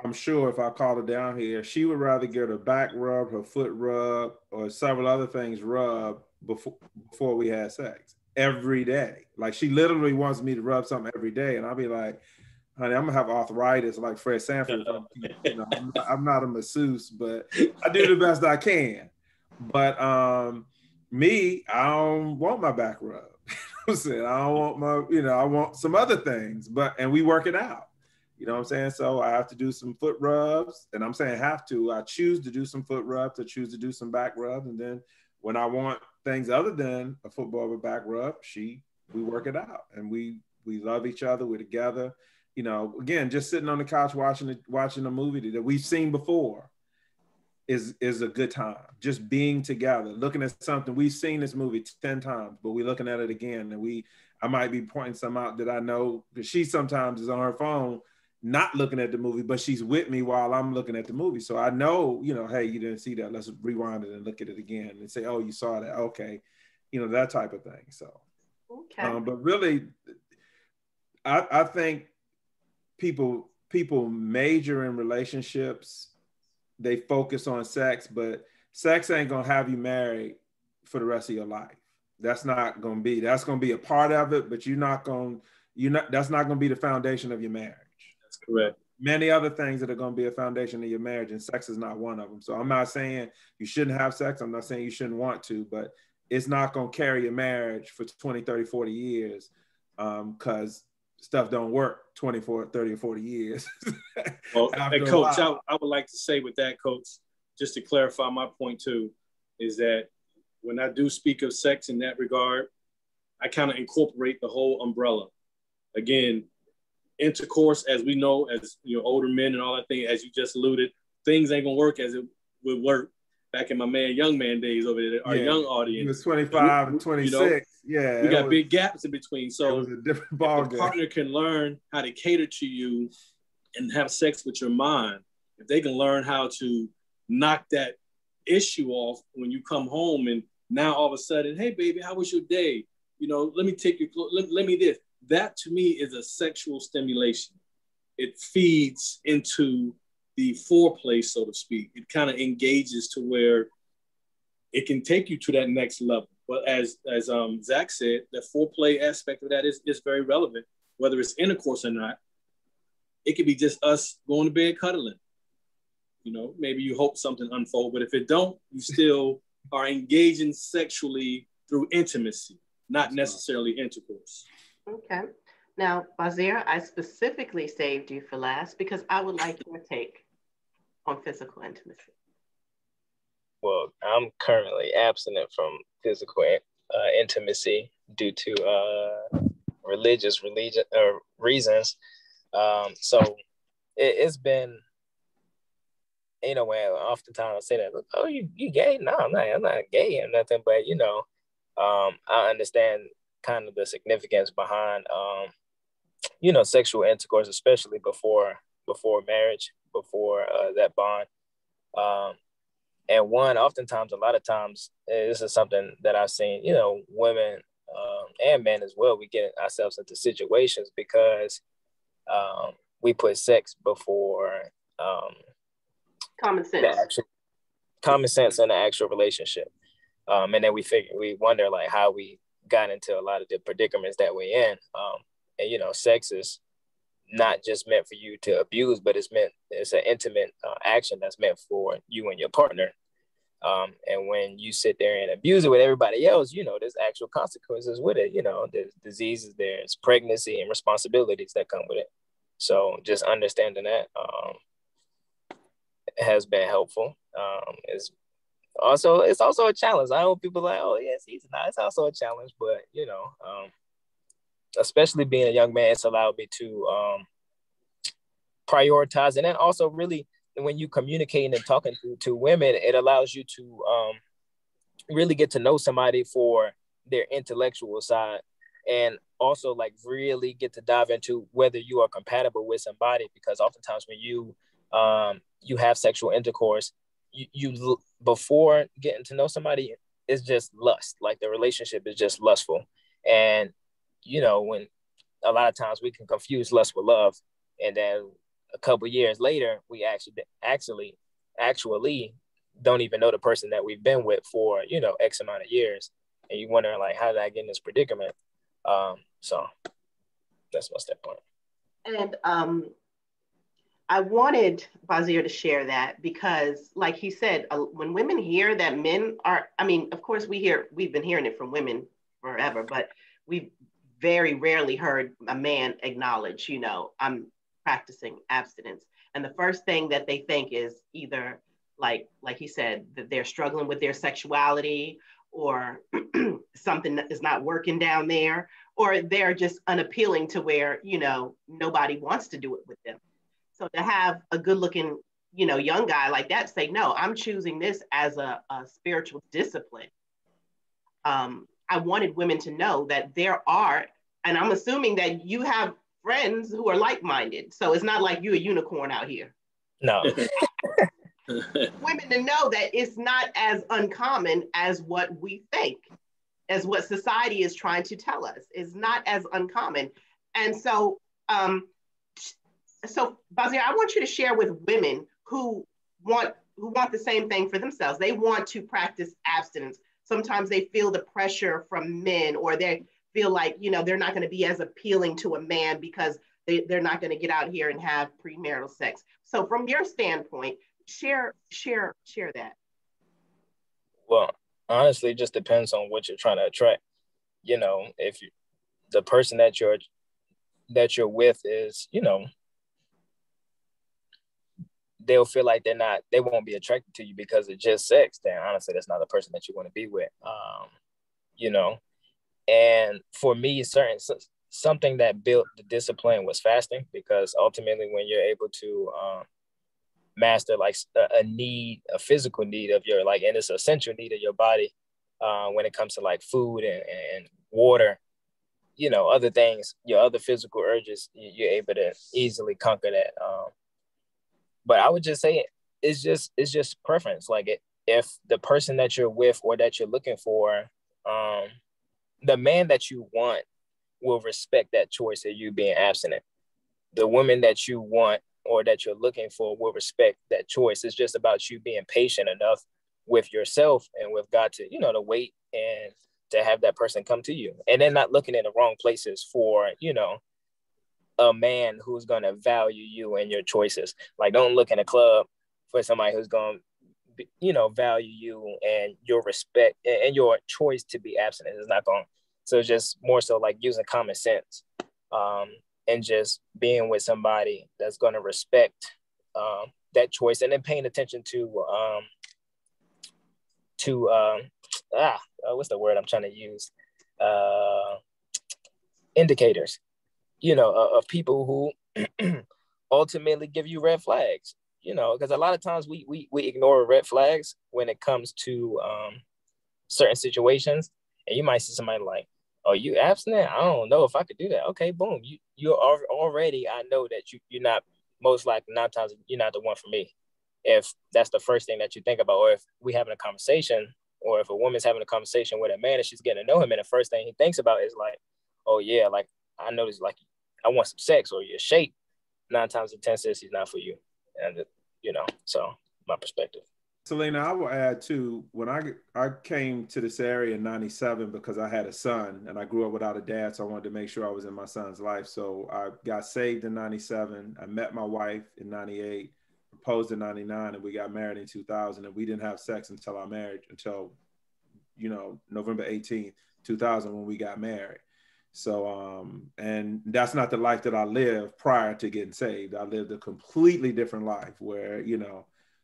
Speaker 3: I'm sure if I called her down here, she would rather get her back rubbed, her foot rubbed, or several other things rubbed before we had sex every day. Like, she literally wants me to rub something every day. And I'll be like, honey, I'm gonna have arthritis like Fred Sanford. You know, I'm not a masseuse, but I do the best I can. But me, I don't want my back rubbed. I don't want my, you know, I want some other things, and we work it out. You know what I'm saying? So I have to do some foot rubs, and I'm saying have to. I choose to do some foot rubs, I choose to do some back rubs, and then when I want things other than a football with back rub, we work it out, and we love each other. We're together. You know, again, just sitting on the couch watching a movie that we've seen before is a good time. Just being together, looking at something. We've seen this movie 10 times, but we're looking at it again, and I might be pointing some out that I know, because she sometimes is on her phone not looking at the movie, but she's with me while I'm looking at the movie. So I know, you know, hey, you didn't see that. Let's rewind it and look at it again and say, oh, you saw that. Okay. You know, that type of thing. So,
Speaker 1: okay.
Speaker 3: But really, I think people major in relationships, they focus on sex, but sex ain't going to have you married for the rest of your life. That's going to be a part of it, but that's not going to be the foundation of your marriage.
Speaker 2: That's correct.
Speaker 3: Many other things that are going to be a foundation of your marriage, and sex is not one of them. So I'm not saying you shouldn't have sex. I'm not saying you shouldn't want to, but it's not going to carry your marriage for 20, 30, 40 years because stuff don't work 24, 30, or 40 years.
Speaker 2: Well, and Coach, I would like to say with that, Coach, just to clarify my point too, is that when I do speak of sex in that regard, I kind of incorporate the whole umbrella. Again, intercourse, as we know, as you know, older men and all that thing, as you just alluded, things ain't gonna work as it would work back in my young man days over there, our young audience.
Speaker 3: He was 25 and 26. You know,
Speaker 2: we got big gaps in between. So
Speaker 3: it was a different ball game.
Speaker 2: If a partner can learn how to cater to you and have sex with your mind, if they can learn how to knock that issue off when you come home, and now all of a sudden, hey baby, how was your day? You know, let me take your clothes, let me this. That to me is a sexual stimulation. It feeds into the foreplay, so to speak. It kind of engages to where it can take you to that next level. But as Zack said, the foreplay aspect of that is very relevant, whether it's intercourse or not. It could be just us going to bed cuddling. You know, maybe you hope something unfold, but if it don't, you still are engaging sexually through intimacy, not necessarily intercourse.
Speaker 1: Okay. Now, Basir, I specifically saved you for last because I would like your take on physical intimacy.
Speaker 4: Well, I'm currently abstinent from physical intimacy due to religious reasons. So it's been, you know, when oftentimes I say that, oh, you gay? No, I'm not gay or nothing, but you know, I understand kind of the significance behind, you know, sexual intercourse, especially before marriage. before that bond. And one, oftentimes, a lot of times, this is something that I've seen, you know, women and men as well. We get ourselves into situations because we put sex before
Speaker 1: common sense.
Speaker 4: Common sense in the actual relationship. And then we wonder like how we got into a lot of the predicaments that we're in. And, you know, sex is not just meant for you to abuse, but it's an intimate action that's meant for you and your partner. And when you sit there and abuse it with everybody else, you know, there's actual consequences with it. You know, there's diseases, there's pregnancy and responsibilities that come with it. So just understanding that has been helpful. It's also a challenge. I know people are like, oh yes, he's not. It's also a challenge, but you know, especially being a young man, it's allowed me to prioritize, and then also really when you communicating and talking to women, it allows you to really get to know somebody for their intellectual side, and also like really get to dive into whether you are compatible with somebody, because oftentimes when you have sexual intercourse, you before getting to know somebody, it's just lust. Like the relationship is just lustful. And, you know, when a lot of times we can confuse lust with love. And then a couple of years later, we actually don't even know the person that we've been with for, you know, X amount of years. And you wonder like, how did I get in this predicament? So that's my step point.
Speaker 1: And I wanted Basir to share that because, like he said, when women hear that men are, I mean, of course we've been hearing it from women forever, but we've very rarely heard a man acknowledge, you know, I'm practicing abstinence. And the first thing that they think is either like he said, that they're struggling with their sexuality, or something that is not working down there, or they're just unappealing to where, you know, nobody wants to do it with them. So to have a good looking, you know, young guy like that say, no, I'm choosing this as a spiritual discipline. I wanted women to know that there are, and I'm assuming that you have friends who are like-minded. So it's not like you're a unicorn out here.
Speaker 4: No.
Speaker 1: Women to know that it's not as uncommon as what we think, as what society is trying to tell us. It's not as uncommon. And so, Basir, I want you to share with women who want the same thing for themselves. They want to practice abstinence. Sometimes they feel the pressure from men, or they feel like, you know, they're not going to be as appealing to a man because they're not going to get out here and have premarital sex. So from your standpoint, share that.
Speaker 4: Well, honestly, it just depends on what you're trying to attract. You know, if the person that you're with is, you know, they'll feel like they won't be attracted to you because of just sex, then honestly, that's not the person that you want to be with. You know, and for me, something that built the discipline was fasting, because ultimately when you're able to master like a physical need of your, like, and it's an essential need of your body when it comes to like food and water, you know, other things, your other physical urges, you're able to easily conquer that. But I would just say it's just preference. Like if the person that you're with or that you're looking for, the man that you want will respect that choice of you being abstinent. The woman that you want or that you're looking for will respect that choice. It's just about you being patient enough with yourself and with God to, you know, to wait and to have that person come to you. And then not looking in the wrong places for, you know, a man who's going to value you and your choices. Like, don't look in a club for somebody who's going to, you know, value you and your respect and your choice to be abstinent is not going. So it's just more so like using common sense and just being with somebody that's going to respect that choice, and then paying attention to what's the word I'm trying to use? Indicators, you know, of people who ultimately give you red flags, you know, because a lot of times we ignore red flags when it comes to certain situations. And you might see somebody like, oh, you abstinent? I don't know if I could do that. Okay, boom. You're already, I know that you're not most likely 9 times you're not the one for me. If that's the first thing that you think about, or if we having a conversation, or if a woman's having a conversation with a man and she's getting to know him, and the first thing he thinks about is like, oh yeah, like I noticed, like I want some sex or your shape. 9 times in 10 says he's not for you, and so my perspective.
Speaker 3: Selena, I will add too, when I came to this area in 97 because I had a son and I grew up without a dad, so I wanted to make sure I was in my son's life. So I got saved in 97. I met my wife in 98, proposed in 99, and we got married in 2000. And we didn't have sex until our marriage, until, November 18th, 2000, when we got married. So, and that's not the life that I lived prior to getting saved. I lived a completely different life where,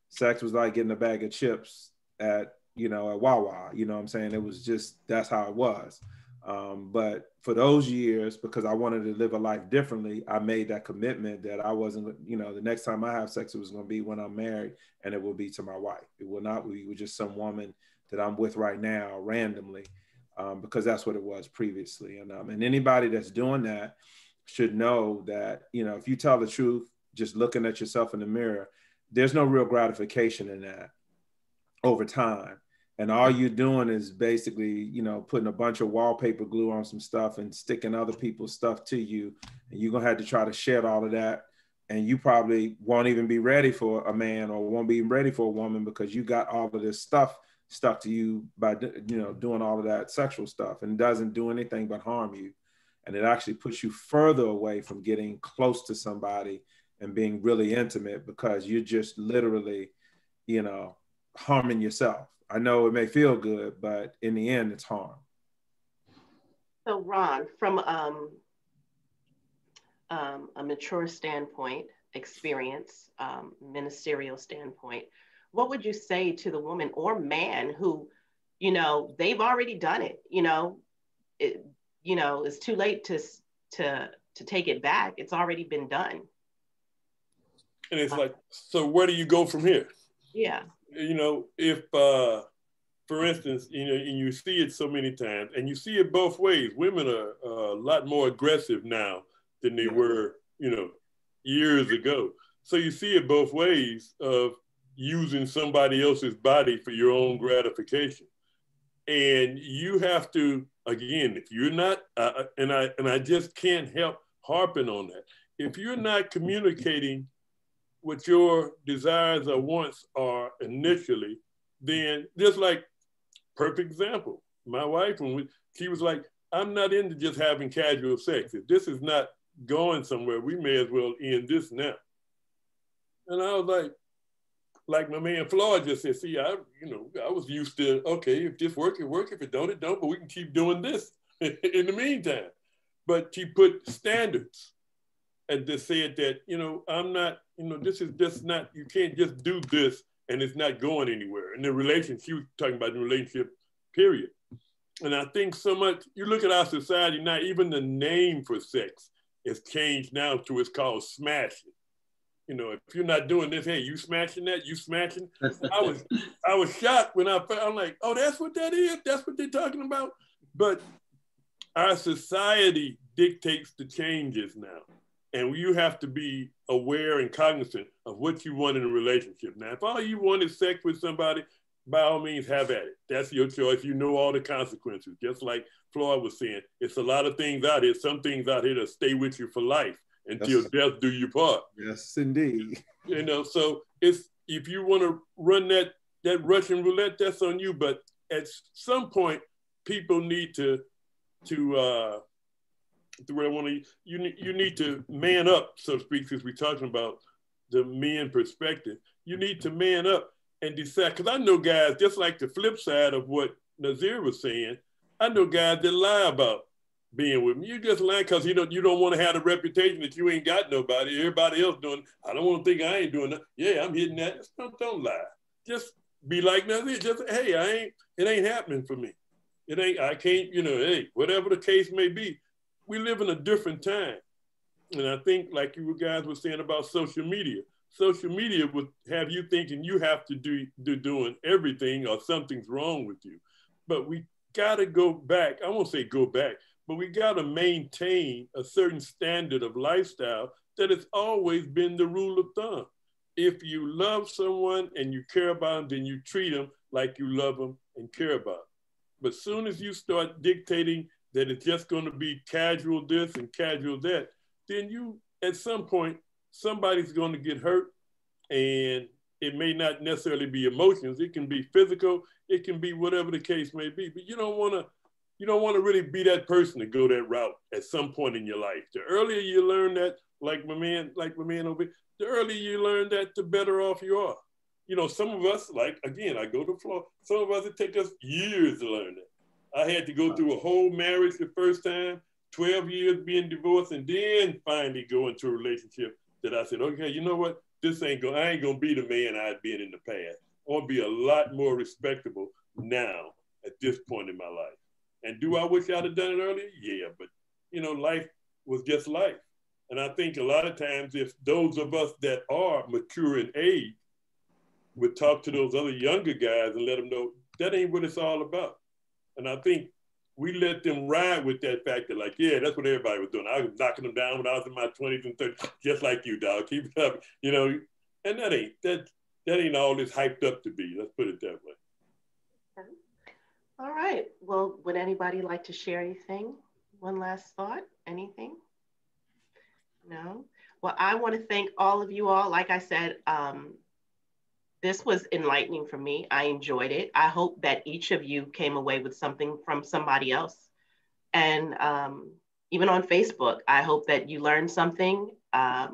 Speaker 3: sex was like getting a bag of chips at Wawa, you know what I'm saying? It was just, that's how it was. But for those years, because I wanted to live a life differently, I made that commitment that I wasn't, the next time I have sex, it was going to be when I'm married, and it will be to my wife. It will not be with just some woman that I'm with right now randomly, because that's what it was previously. And anybody that's doing that should know that, if you tell the truth, just looking at yourself in the mirror, there's no real gratification in that over time. And all you're doing is basically, putting a bunch of wallpaper glue on some stuff and sticking other people's stuff to you. And you're going to have to try to shed all of that. And you probably won't even be ready for a man, or won't be ready for a woman, because you got all of this stuff stuck to you by, doing all of that sexual stuff, and it doesn't do anything but harm you. And it actually puts you further away from getting close to somebody and being really intimate, because you're just literally, harming yourself. I know it may feel good, but in the end, it's harm.
Speaker 1: So Ron, from a mature standpoint, experience, ministerial standpoint, what would you say to the woman or man who, they've already done it, it's too late to take it back. It's already been done.
Speaker 6: And it's like, so where do you go from here?
Speaker 1: Yeah.
Speaker 6: If, for instance, and you see it so many times, and you see it both ways. Women are a lot more aggressive now than they were, years ago. So you see it both ways of using somebody else's body for your own gratification. And you have to, again, if you're not, and I just can't help harping on that. If you're not communicating what your desires or wants are initially, then just like, perfect example, my wife, she was like, I'm not into just having casual sex. If this is not going somewhere, we may as well end this now. And I was like my man Floyd just said, see, I was used to, okay, if this work, it work. If it don't, it don't, but we can keep doing this in the meantime. But she put standards and just said that, I'm not, this is just not, you can't just do this and it's not going anywhere. And the relationship, she was talking about the relationship, period. And I think so much, you look at our society now, even the name for sex has changed now to it's called smashing. If you're not doing this, hey, you smashing that, you smashing. I was shocked when I'm like, oh, that's what that is? That's what they're talking about? But our society dictates the changes now. And you have to be aware and cognizant of what you want in a relationship. Now, if all you want is sex with somebody, by all means, have at it. That's your choice. You know all the consequences. Just like Floyd was saying, it's a lot of things out here. Some things out here that stay with you for life until death do you part.
Speaker 3: Yes, indeed.
Speaker 6: So it's, if you want to run that Russian roulette, that's on you. But at some point, people need to where I want to, you need to man up, so to speak, since we're talking about the men perspective. You need to man up and decide, because I know guys, just like the flip side of what Nazir was saying, I know guys that lie about being with me. You just lie because you don't want to have the reputation that you ain't got nobody. Everybody else doing, I don't want to think I ain't doing that. Yeah, I'm hitting that. Don't lie. Just be like Nazir. Just, hey, it ain't happening for me. It ain't, I can't, hey, whatever the case may be. We live in a different time. And I think, like you guys were saying about social media would have you thinking you have to do doing everything or something's wrong with you. But we got to go back. I won't say go back, but we got to maintain a certain standard of lifestyle that has always been the rule of thumb. If you love someone and you care about them, then you treat them like you love them and care about them. But soon as you start dictating that it's just going to be casual this and casual that, then you, at some point, somebody's going to get hurt, and it may not necessarily be emotions. It can be physical. It can be whatever the case may be. But you don't want to really be that person to go that route at some point in your life. The earlier you learn that, like my man over here, the earlier you learn that, the better off you are. You know, some of us, like, again, I go to Florida, some of us, it take us years to learn that. I had to go through a whole marriage the first time, 12 years being divorced, and then finally go into a relationship that I said, okay, you know what? I ain't gonna be the man I've been in the past. I want to be a lot more respectable now at this point in my life. And do I wish I'd have done it earlier? Yeah, but you know, life was just life. And I think a lot of times if those of us that are mature in age would talk to those other younger guys and let them know that ain't what it's all about. And I think we let them ride with that fact that, like, yeah, that's what everybody was doing. I was knocking them down when I was in my 20s and 30s, just like you, dog. Keep it up, you know. And that ain't all it's hyped up to be. Let's put it that way.
Speaker 1: Okay. All right. Well, would anybody like to share anything? One last thought? Anything? No? Well, I want to thank all of you all. Like I said, this was enlightening for me. I enjoyed it. I hope that each of you came away with something from somebody else. And even on Facebook, I hope that you learned something. I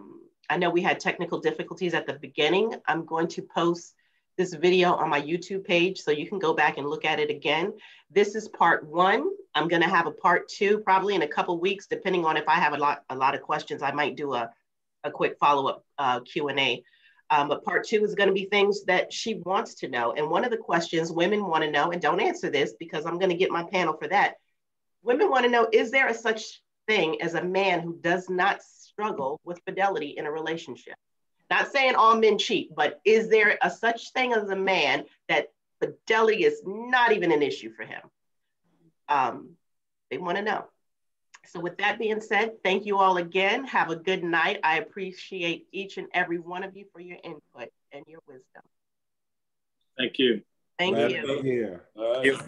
Speaker 1: know we had technical difficulties at the beginning. I'm going to post this video on my YouTube page so you can go back and look at it again. This is part 1. I'm going to have a part 2 probably in a couple weeks, depending on if I have a lot of questions. I might do a quick follow-up Q&A. But part 2 is going to be things that she wants to know. And one of the questions women want to know, and don't answer this because I'm going to get my panel for that. Women want to know, is there a such thing as a man who does not struggle with fidelity in a relationship? Not saying all men cheat, but is there a such thing as a man that fidelity is not even an issue for him? They want to know. So with that being said, thank you all again. Have a good night. I appreciate each and every one of you for your input and your wisdom.
Speaker 2: Thank you.
Speaker 1: Thank you.
Speaker 3: Glad to be here.
Speaker 6: All right.